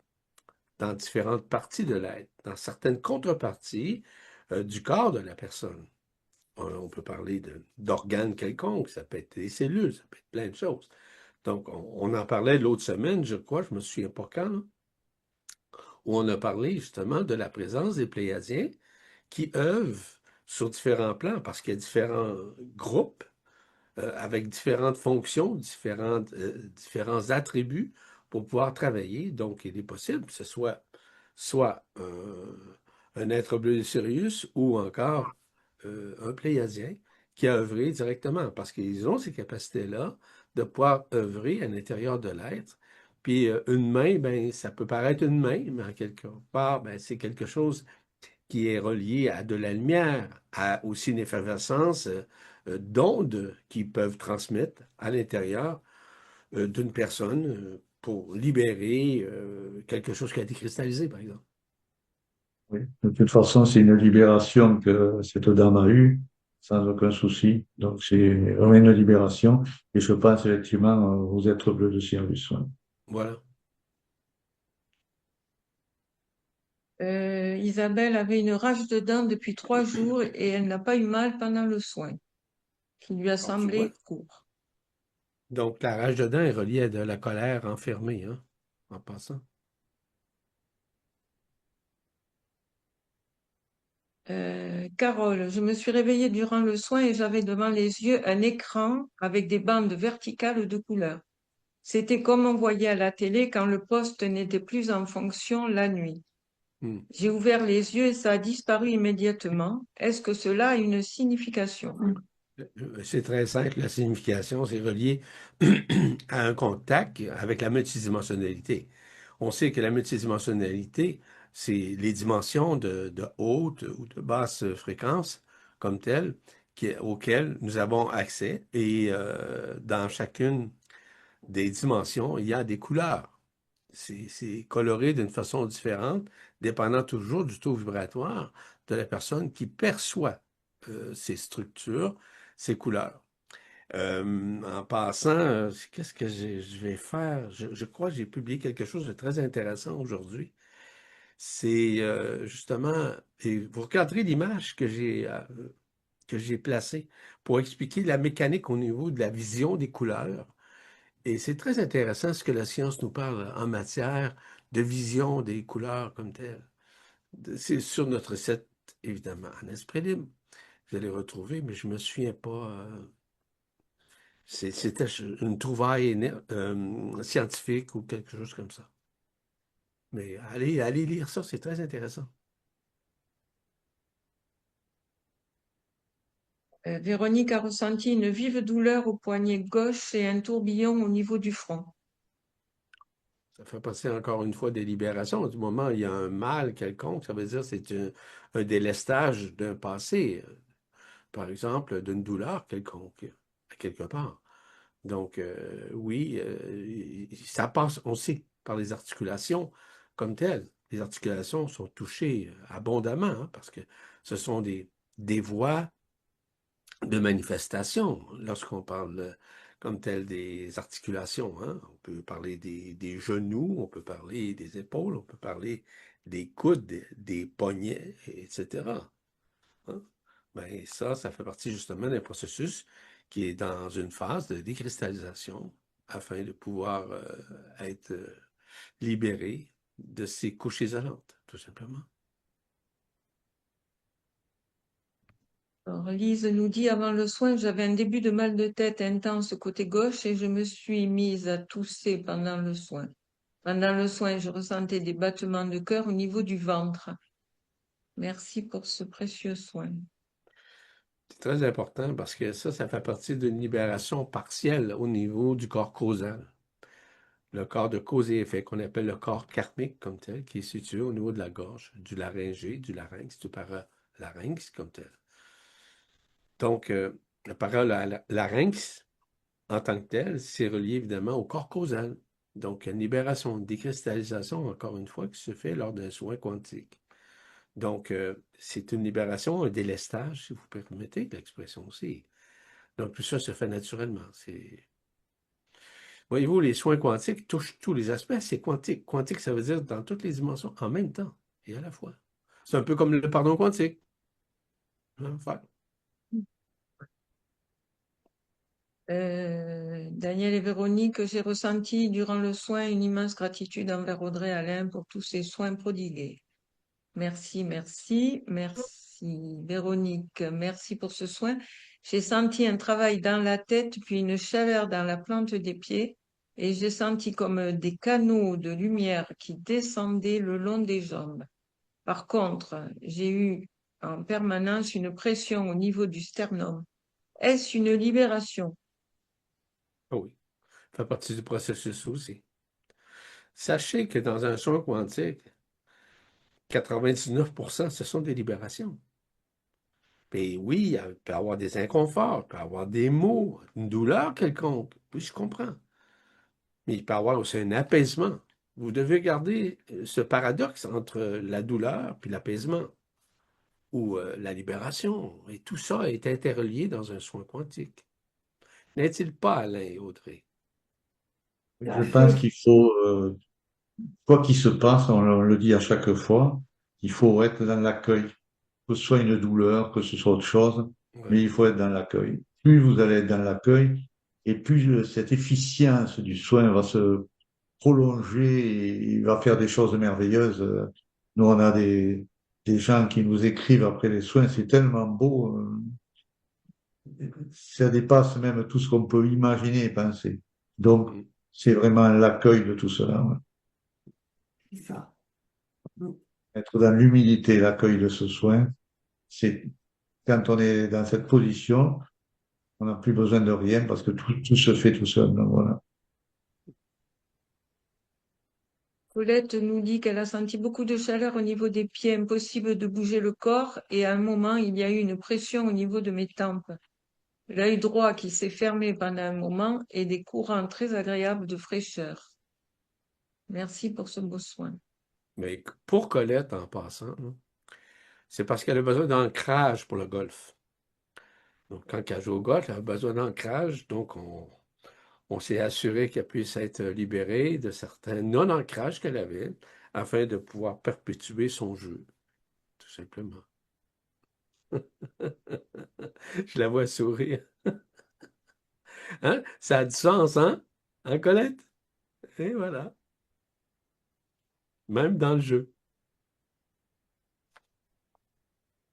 dans différentes parties de l'être, dans certaines contreparties du corps de la personne. On peut parler d'organes quelconques, ça peut être des cellules, ça peut être plein de choses. Donc, on en parlait l'autre semaine, je crois, je me souviens pas quand, là, où on a parlé justement de la présence des Pléiadiens qui œuvrent sur différents plans, parce qu'il y a différents groupes avec différentes fonctions, différents attributs pour pouvoir travailler. Donc, il est possible que ce soit un être bleu de Sirius ou encore un Pléiadien qui a œuvré directement, parce qu'ils ont ces capacités-là de pouvoir œuvrer à l'intérieur de l'être. Puis une main, ben, ça peut paraître une main, mais en quelque part, ben, c'est quelque chose qui est relié à de la lumière, à aussi une effervescence d'ondes qui peuvent transmettre à l'intérieur d'une personne pour libérer quelque chose qui a été cristallisé, par exemple. Oui. De toute façon, c'est une libération que cette dame a eue, sans aucun souci. Donc, c'est vraiment une libération. Et je pense effectivement aux êtres bleus de Sirius. Ouais. Voilà. Isabelle avait une rage de dents depuis 3 jours et elle n'a pas eu mal pendant le soin, qui lui a Alors, tu vois. semblé court. Donc, la rage de dents est reliée à de la colère enfermée, hein, en passant. Carole, je me suis réveillée durant le soin et j'avais devant les yeux un écran avec des bandes verticales de couleurs. C'était comme on voyait à la télé quand le poste n'était plus en fonction la nuit. Hmm. J'ai ouvert les yeux et ça a disparu immédiatement. Est-ce que cela a une signification? C'est très simple, la signification, c'est relié à un contact avec la multidimensionnalité. On sait que la multidimensionnalité, c'est les dimensions de haute ou de basse fréquence comme telles auquel nous avons accès et dans chacune des dimensions, il y a des couleurs. C'est coloré d'une façon différente, dépendant toujours du taux vibratoire de la personne qui perçoit ces structures, ces couleurs. En passant, qu'est-ce que je vais faire? Je crois que j'ai publié quelque chose de très intéressant aujourd'hui. C'est justement, et vous regarderez l'image que j'ai placée pour expliquer la mécanique au niveau de la vision des couleurs. Et c'est très intéressant ce que la science nous parle en matière de vision des couleurs comme telles. C'est sur notre site, évidemment, en esprit libre. Je l'ai retrouvé, mais je me souviens pas. C'était une trouvaille scientifique ou quelque chose comme ça. Mais allez lire ça, c'est très intéressant. Véronique a ressenti une vive douleur au poignet gauche et un tourbillon au niveau du front. Ça fait passer encore une fois des libérations. Du moment où il y a un mal quelconque, ça veut dire que c'est un délestage d'un passé, par exemple, d'une douleur quelconque, à quelque part. Donc, oui, ça passe, on sait, par les articulations comme telles. Les articulations sont touchées abondamment, hein, parce que ce sont des voies de manifestation lorsqu'on parle comme tel des articulations. Hein. On peut parler des genoux, on peut parler des épaules, on peut parler des coudes, des poignets, etc. Hein. Ben, ça fait partie justement d'un processus qui est dans une phase de décristallisation afin de pouvoir être libéré de ces couches isolantes, tout simplement. Alors, Lise nous dit, avant le soin, j'avais un début de mal de tête intense côté gauche et je me suis mise à tousser pendant le soin. Pendant le soin, je ressentais des battements de cœur au niveau du ventre. Merci pour ce précieux soin. C'est très important parce que ça fait partie d'une libération partielle au niveau du corps causal. Le corps de cause et effet, qu'on appelle le corps karmique comme tel, qui est situé au niveau de la gorge, du laryngé, du larynx, du paralarynx comme tel. Donc, la parole larynx, en tant que tel, c'est relié évidemment au corps causal. Donc, une libération, une décristallisation, encore une fois, qui se fait lors d'un soin quantique. Donc, c'est une libération, un délestage, si vous permettez l'expression aussi. Donc, tout ça se fait naturellement. Voyez-vous, les soins quantiques touchent tous les aspects. C'est quantique. Quantique, ça veut dire dans toutes les dimensions, en même temps et à la fois. C'est un peu comme le pardon quantique. Enfin, Daniel et Véronique, j'ai ressenti durant le soin une immense gratitude envers Audrey Alain pour tous ses soins prodigués. Merci, merci, merci. Véronique, merci pour ce soin. J'ai senti un travail dans la tête, puis une chaleur dans la plante des pieds, et j'ai senti comme des canaux de lumière qui descendaient le long des jambes. Par contre, j'ai eu en permanence une pression au niveau du sternum. Est-ce une libération? oui, ça fait partie du processus aussi. Sachez que dans un soin quantique, 99%, ce sont des libérations. Et oui, il peut y avoir des inconforts, il peut y avoir des maux, une douleur quelconque. Oui, je comprends. Mais il peut y avoir aussi un apaisement. Vous devez garder ce paradoxe entre la douleur puis l'apaisement ou la libération. Et tout ça est interrelié dans un soin quantique. N'est-il pas, Alain et Audrey? Je pense qu'il faut, quoi qu'il se passe, on le dit à chaque fois, il faut être dans l'accueil, que ce soit une douleur, que ce soit autre chose, mais Ouais. il faut être dans l'accueil. Plus vous allez être dans l'accueil, et plus cette efficience du soin va se prolonger et il va faire des choses merveilleuses. Nous, on a des gens qui nous écrivent après les soins, c'est tellement beau, ça dépasse même tout ce qu'on peut imaginer et penser. Donc, Mm. c'est vraiment l'accueil de tout cela. Ouais. C'est ça. Être dans l'humilité, l'accueil de ce soin, c'est quand on est dans cette position, on n'a plus besoin de rien parce que tout se fait tout seul. Donc, voilà. Colette nous dit qu'elle a senti beaucoup de chaleur au niveau des pieds, impossible de bouger le corps, et à un moment, il y a eu une pression au niveau de mes tempes. L'œil droit qui s'est fermé pendant un moment et des courants très agréables de fraîcheur. Merci pour ce beau soin. Mais pour Colette, en passant, là, c'est parce qu'elle a besoin d'ancrage pour le golf. Donc, quand elle joue au golf, elle a besoin d'ancrage. Donc, on s'est assuré qu'elle puisse être libérée de certains non-ancrages qu'elle avait afin de pouvoir perpétuer son jeu, tout simplement. Je la vois sourire. Hein? Ça a du sens, hein? Hein, Colette? Et voilà. Même dans le jeu.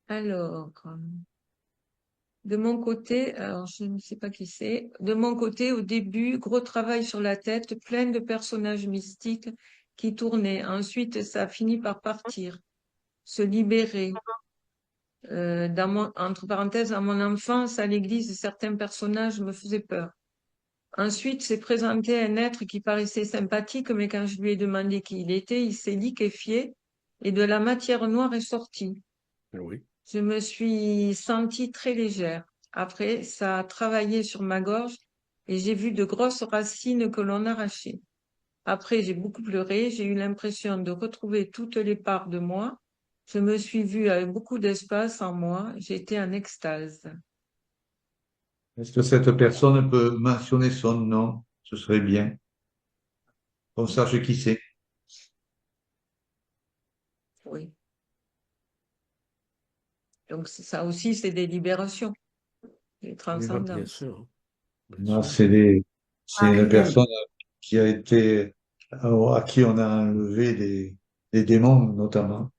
Alors, de mon côté, alors je ne sais pas qui c'est, de mon côté, au début, gros travail sur la tête, plein de personnages mystiques qui tournaient. Ensuite, ça a fini par partir, se libérer. Entre parenthèses, à mon enfance, à l'église, certains personnages me faisaient peur. Ensuite, s'est présenté un être qui paraissait sympathique, mais quand je lui ai demandé qui il était, il s'est liquéfié et de la matière noire est sortie. Oui. Je me suis sentie très légère. Après, ça a travaillé sur ma gorge et j'ai vu de grosses racines que l'on arrachait. Après, j'ai beaucoup pleuré, j'ai eu l'impression de retrouver toutes les parts de moi. Je me suis vue avec beaucoup d'espace en moi, j'étais en extase. Est-ce que cette personne peut mentionner son nom? Ce serait bien qu'on sache qui c'est. Oui. Donc ça aussi, c'est des libérations, des Oui, ah, bien transcendances. sûr. Bien Là, sûr. c'est une Ariel. personne qui a été, à qui on a enlevé des démons, notamment.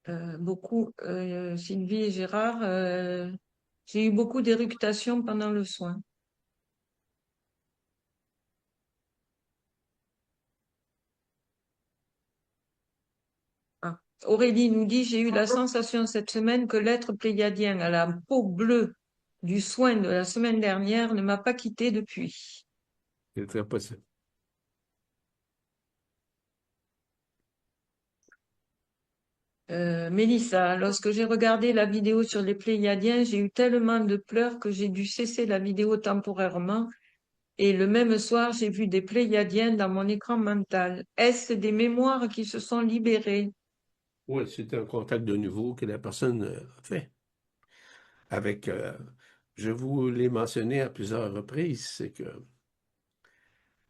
Euh, beaucoup, Sylvie et Gérard, j'ai eu beaucoup d'éructations pendant le soin. Ah. Aurélie nous dit, j'ai eu la sensation cette semaine que l'être pléiadien à la peau bleue du soin de la semaine dernière ne m'a pas quitté depuis. C'est très possible. Mélissa, lorsque j'ai regardé la vidéo sur les Pléiadiens, j'ai eu tellement de pleurs que j'ai dû cesser la vidéo temporairement. Et le même soir, j'ai vu des Pléiadiens dans mon écran mental. Est-ce des mémoires qui se sont libérées? Oui, c'est un contact de nouveau que la personne a fait. Avec, je vous l'ai mentionné à plusieurs reprises, c'est que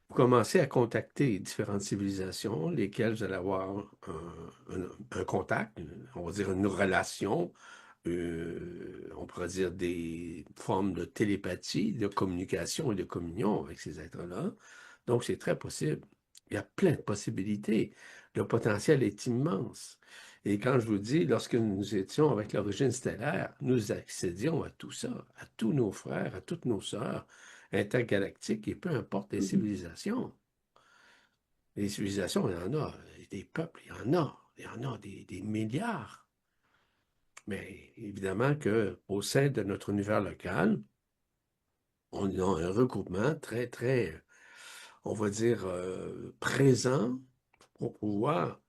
vous commencez à contacter différentes civilisations, lesquelles vous allez avoir un contact, on va dire une relation, on pourrait dire des formes de télépathie, de communication et de communion avec ces êtres-là. Donc, c'est très possible. Il y a plein de possibilités. Le potentiel est immense. Et quand je vous dis, lorsque nous étions avec l'origine stellaire, nous accédions à tout ça, à tous nos frères, à toutes nos sœurs intergalactiques, et peu importe les civilisations. Les civilisations, il y en a. Des peuples, il y en a des milliards. Mais évidemment qu'au sein de notre univers local, on a un regroupement très, très, on va dire, présent pour pouvoir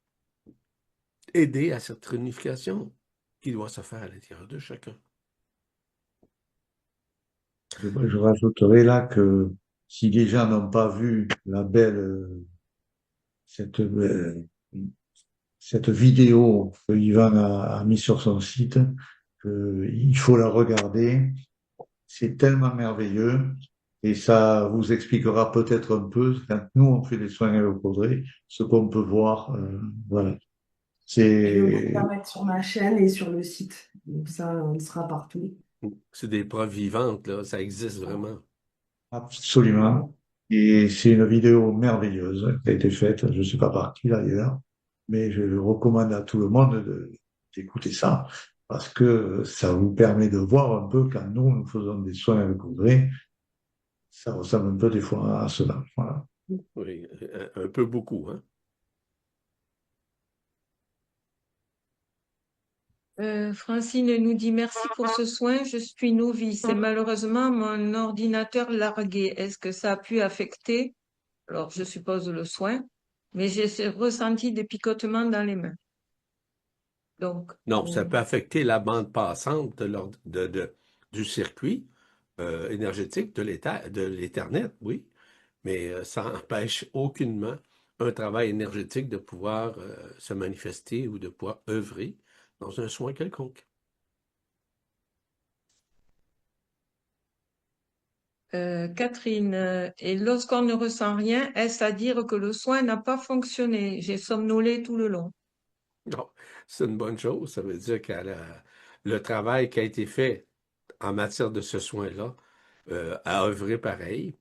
aider à cette réunification qui doit se faire à l'intérieur de chacun. Je rajouterai là que si les gens n'ont pas vu cette, euh, cette vidéo que Ivan a mis sur son site, il faut la regarder. C'est tellement merveilleux et ça vous expliquera peut-être un peu, quand nous on fait des soins avec Audrey, ce qu'on peut voir. Voilà. Je vais vous C'est la mettre sur ma chaîne et sur le site. Donc ça, on sera partout. C'est des preuves vivantes, là, ça existe vraiment. absolument. Et c'est une vidéo merveilleuse qui a été faite, je ne sais pas par qui d'ailleurs, mais je recommande à tout le monde d'écouter ça parce que ça vous permet de voir un peu quand nous faisons des soins avec Audrey, ça ressemble un peu des fois à cela. Voilà. Oui, un peu beaucoup, hein. Francine nous dit merci pour ce soin. Je suis novice et malheureusement mon ordinateur largué. Est-ce que ça a pu affecter, alors je suppose le soin, mais j'ai ressenti des picotements dans les mains. Donc, Non, ça peut affecter la bande passante du circuit énergétique de l'Ethernet, oui, mais ça n'empêche aucunement un travail énergétique de pouvoir se manifester ou de pouvoir œuvrer dans un soin quelconque. Catherine, et lorsqu'on ne ressent rien, est-ce à dire que le soin n'a pas fonctionné? J'ai somnolé tout le long. Non, c'est une bonne chose. Ça veut dire que le travail qui a été fait en matière de ce soin-là a œuvré pareil,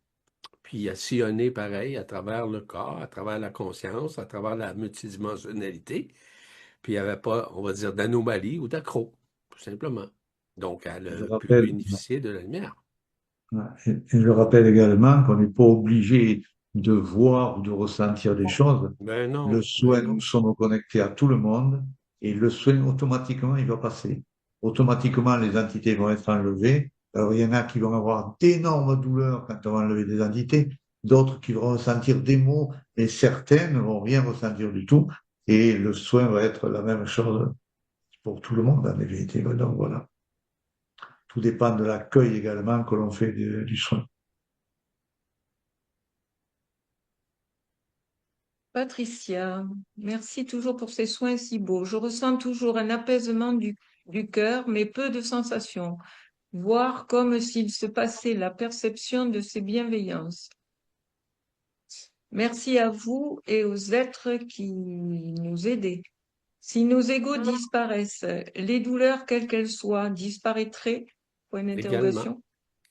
puis a sillonné pareil à travers le corps, à travers la conscience, à travers la multidimensionnalité, puis il n'y avait pas, on va dire, d'anomalie ou d'accro, tout simplement. Donc, elle Je a pu rappelle, bénéficier de la lumière. et je rappelle également qu'on n'est pas obligé de voir ou de ressentir des choses. Ben Le non, ben soin, nous non. sommes connectés à tout le monde et le soin, automatiquement, il va passer. Automatiquement, les entités vont être enlevées. Alors, il y en a qui vont avoir d'énormes douleurs quand on va enlever des entités, d'autres qui vont ressentir des maux, et certaines ne vont rien ressentir du tout. Et le soin va être la même chose pour tout le monde, en vérité. Donc, voilà. Tout dépend de l'accueil également que l'on fait du soin. Patricia, merci toujours pour ces soins si beaux. Je ressens toujours un apaisement du cœur, mais peu de sensations, voire comme s'il se passait la perception de ces bienveillances. Merci à vous et aux êtres qui nous aidaient. Si nos égos disparaissent, les douleurs, quelles qu'elles soient, disparaîtraient? Point Également, d'interrogation.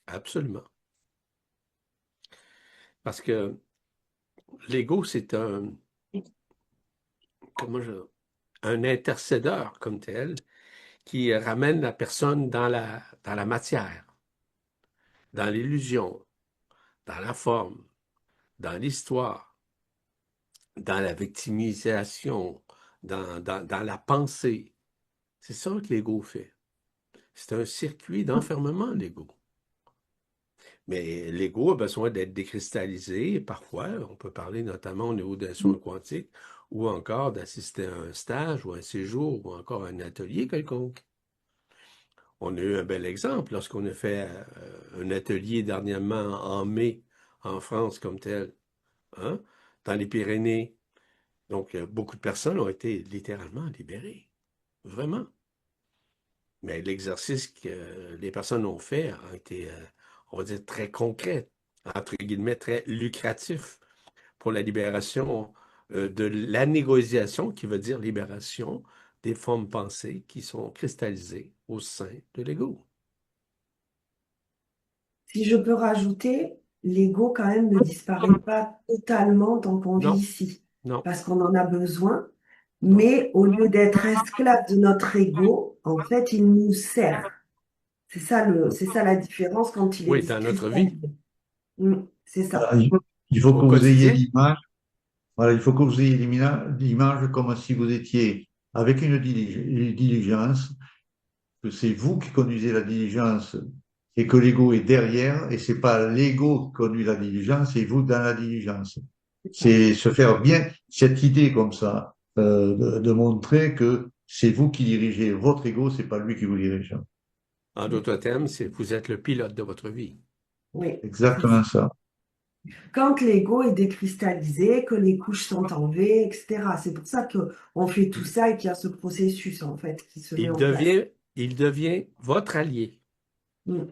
absolument. Parce que l'ego, c'est comment je, un intercédeur comme tel qui ramène la personne dans la matière, dans l'illusion, dans la forme, dans l'histoire, dans la victimisation, dans la pensée. C'est ça que l'ego fait. C'est un circuit d'enfermement, l'ego. Mais l'ego a besoin d'être décristallisé. Parfois, on peut parler notamment au niveau d'un soin quantique ou encore d'assister à un stage ou un séjour ou encore un atelier quelconque. On a eu un bel exemple lorsqu'on a fait un atelier dernièrement en mai en France comme tel, hein, dans les Pyrénées. Donc, beaucoup de personnes ont été littéralement libérées. Vraiment. Mais l'exercice que les personnes ont fait a été, on va dire, très concret, entre guillemets, très lucratif pour la libération de la négociation, qui veut dire libération des formes pensées qui sont cristallisées au sein de l'ego. Si je peux rajouter, l'ego quand même ne disparaît pas totalement tant qu'on vit Non, ici, non, parce qu'on en a besoin, non. mais au lieu d'être esclave de notre ego, en fait, il nous sert. C'est ça la différence quand il est Oui, dans notre vie, cristallisé. Mm, c'est Voilà, ça. il faut au que vous ayez quotidien, l'image. Voilà, il faut que vous ayez l'image comme si vous étiez avec une diligence, que c'est vous qui conduisez la diligence et que l'ego est derrière, et c'est pas l'ego qui conduit la diligence, c'est vous dans la diligence. C'est ça. C'est se faire bien cette idée comme ça, de montrer que c'est vous qui dirigez votre ego, c'est pas lui qui vous dirige. en d'autres termes, c'est vous êtes le pilote de votre vie. Oui, c'est ça. Exactement ça. Quand l'ego est décristallisé, que les couches sont enlevées, etc. C'est pour ça qu'on fait tout ça et qu'il y a ce processus, en fait, qui se met Il en place. devient, il devient votre allié. Mm,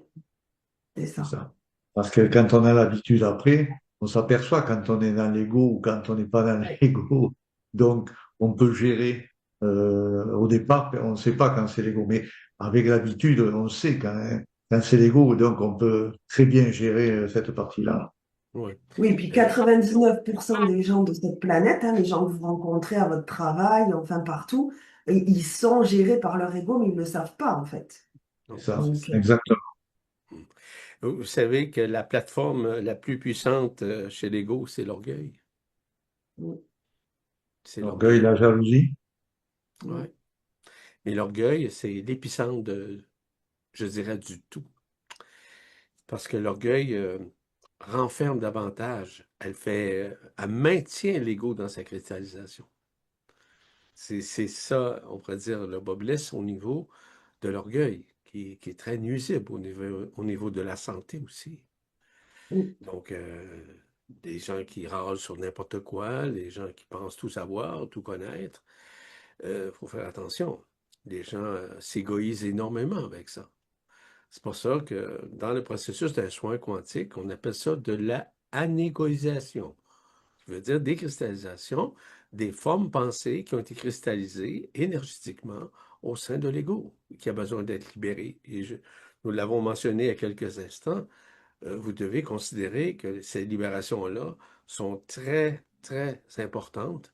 c'est C'est ça. ça. Parce que quand on a l'habitude après, on s'aperçoit quand on est dans l'ego ou quand on n'est pas dans l'ego. Donc, on peut gérer. Au départ, on ne sait pas quand c'est l'ego, mais avec l'habitude, on sait quand c'est l'ego. Donc, on peut très bien gérer cette partie-là. Oui. Oui, puis Euh, 99% des gens de cette planète, hein, les gens que vous rencontrez à votre travail, enfin partout, ils sont gérés par leur ego, mais ils ne le savent pas, en fait. C'est non, ça, c'est Donc, ça. exactement. Vous savez que la plateforme la plus puissante chez l'ego, c'est l'orgueil. mm, C'est L'orgueil, l'orgueil. la jalousie. mm. Ouais. Mais l'orgueil, c'est l'épicentre je dirais, du tout. Parce que l'orgueil renferme davantage. Elle maintient l'ego dans sa cristallisation. C'est ça, on pourrait dire, le bas blesse au niveau de l'orgueil, qui est très nuisible au niveau de la santé aussi. Oui. Donc, des gens qui râlent sur n'importe quoi, les gens qui pensent tout savoir, tout connaître, faut faire attention. Les gens s'égoïsent énormément avec ça. C'est pour ça que dans le processus d'un soin quantique, on appelle ça de la anégoïsation. Ça veut dire décristallisation des formes pensées qui ont été cristallisées énergétiquement au sein de l'ego, qui a besoin d'être libéré. Nous l'avons mentionné il y a quelques instants, vous devez considérer que ces libérations-là sont très, très importantes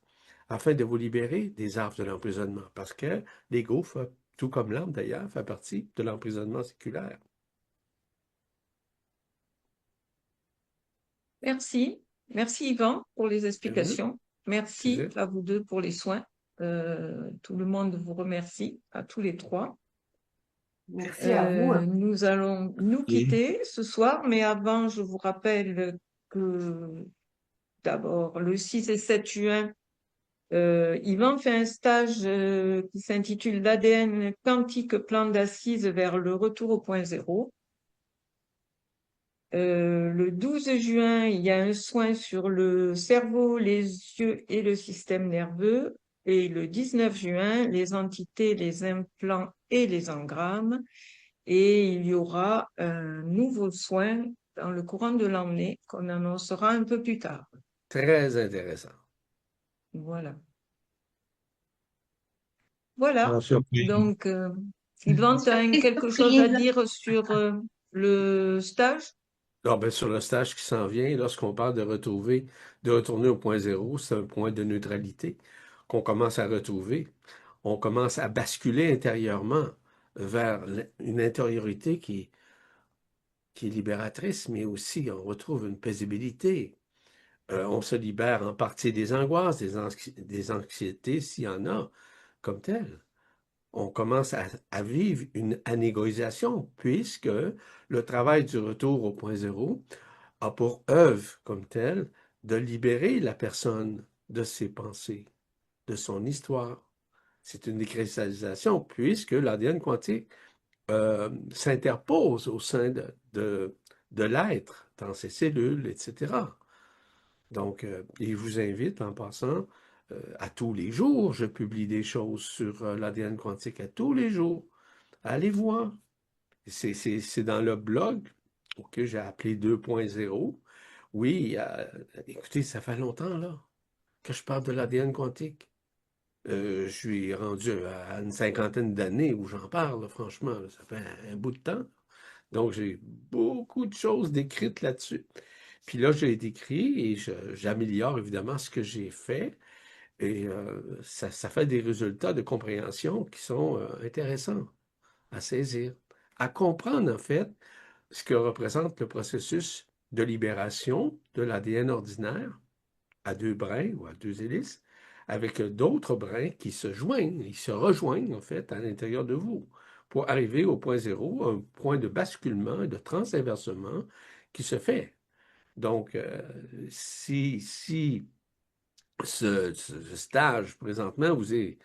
afin de vous libérer des arbres de l'emprisonnement, parce que l'ego, tout comme l'âme d'ailleurs, fait partie de l'emprisonnement séculaire. Merci. Merci Yvan pour les explications. Merci Plaisir. à vous deux pour les soins. Tout le monde vous remercie, à tous les trois. Merci à vous. Nous allons nous quitter ce soir, mais avant, je vous rappelle que d'abord, le 6 et 7 juin, Yvan fait un stage qui s'intitule l'ADN quantique, plan d'assise vers le retour au point zéro. Le 12 juin, il y a un soin sur le cerveau, les yeux et le système nerveux. Et le 19 juin, les entités, les implants et les engrammes. Et il y aura un nouveau soin dans le courant de l'année qu'on annoncera un peu plus tard. Très intéressant. Voilà. Voilà. La surprise. Donc, Yvan, tu as quelque chose à dire sur le stage? Alors, ben, sur le stage qui s'en vient, lorsqu'on parle de retourner au point zéro, c'est un point de neutralité qu'on commence à retrouver. On commence à basculer intérieurement vers une intériorité qui est libératrice, mais aussi on retrouve une paisibilité. On se libère en partie des angoisses, des anxiétés, s'il y en a, comme telles. On commence à vivre une anégoïsation, puisque le travail du retour au point zéro a pour œuvre comme telle de libérer la personne de ses pensées, de son histoire. C'est une décristallisation, puisque l'ADN quantique s'interpose au sein de l'être, dans ses cellules, etc. Donc, il vous invite en passant à tous les jours. Je publie des choses sur l'ADN quantique à tous les jours. Allez voir. C'est dans le blog que j'ai appelé 2.0. Oui, écoutez, ça fait longtemps là que je parle de l'ADN quantique. Je suis rendu à une cinquantaine d'années où j'en parle, là, franchement. Là, ça fait un bout de temps. Donc, j'ai beaucoup de choses décrites là-dessus. Puis là, j'ai décrit et j'améliore évidemment ce que j'ai fait. Et ça fait des résultats de compréhension qui sont intéressants à saisir, à comprendre en fait ce que représente le processus de libération de l'ADN ordinaire à deux brins ou à deux hélices, avec d'autres brins qui se joignent, ils se rejoignent en fait à l'intérieur de vous pour arriver au point zéro, un point de basculement et de transinversement qui se fait. Donc, si ce stage présentement vous est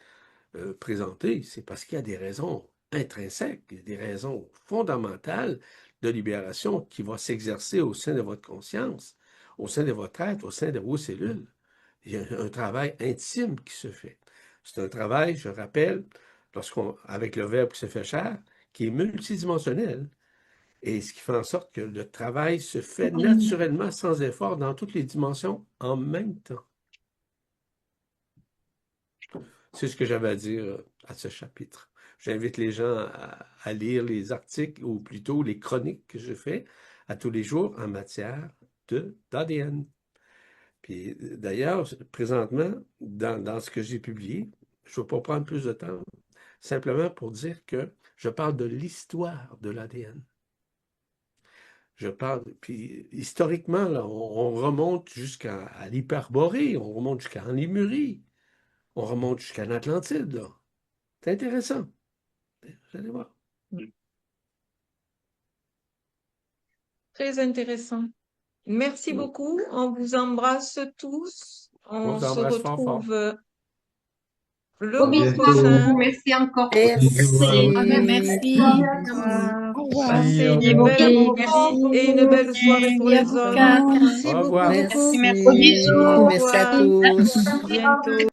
présenté, c'est parce qu'il y a des raisons intrinsèques, des raisons fondamentales de libération qui vont s'exercer au sein de votre conscience, au sein de votre être, au sein de vos cellules. Il y a un travail intime qui se fait. C'est un travail, je rappelle, avec le verbe qui se fait chair, qui est multidimensionnel. Et ce qui fait en sorte que le travail se fait naturellement, sans effort, dans toutes les dimensions, en même temps. C'est ce que j'avais à dire à ce chapitre. J'invite les gens à lire les articles, ou plutôt les chroniques que je fais à tous les jours en matière d'ADN. Puis d'ailleurs, présentement, dans ce que j'ai publié, je ne vais pas prendre plus de temps, simplement pour dire que je parle de l'histoire de l'ADN. Je parle, puis historiquement, là, on remonte jusqu'à l'Hyperborée, on remonte jusqu'à Lémurie, on remonte jusqu'à l'Atlantide, là. C'est intéressant. Vous allez voir. Très intéressant. Merci beaucoup. On vous embrasse tous. On On vous se embrasse fort, fort. retrouve le Gros mois bisous à prochain. vous. Merci encore. Merci. Au revoir. Passez Au une revoir. belle après-midi et une belle soirée pour les hommes. Merci Au beaucoup, revoir. beaucoup. Merci. Gros bisous. Au Merci à revoir. tous. À bientôt.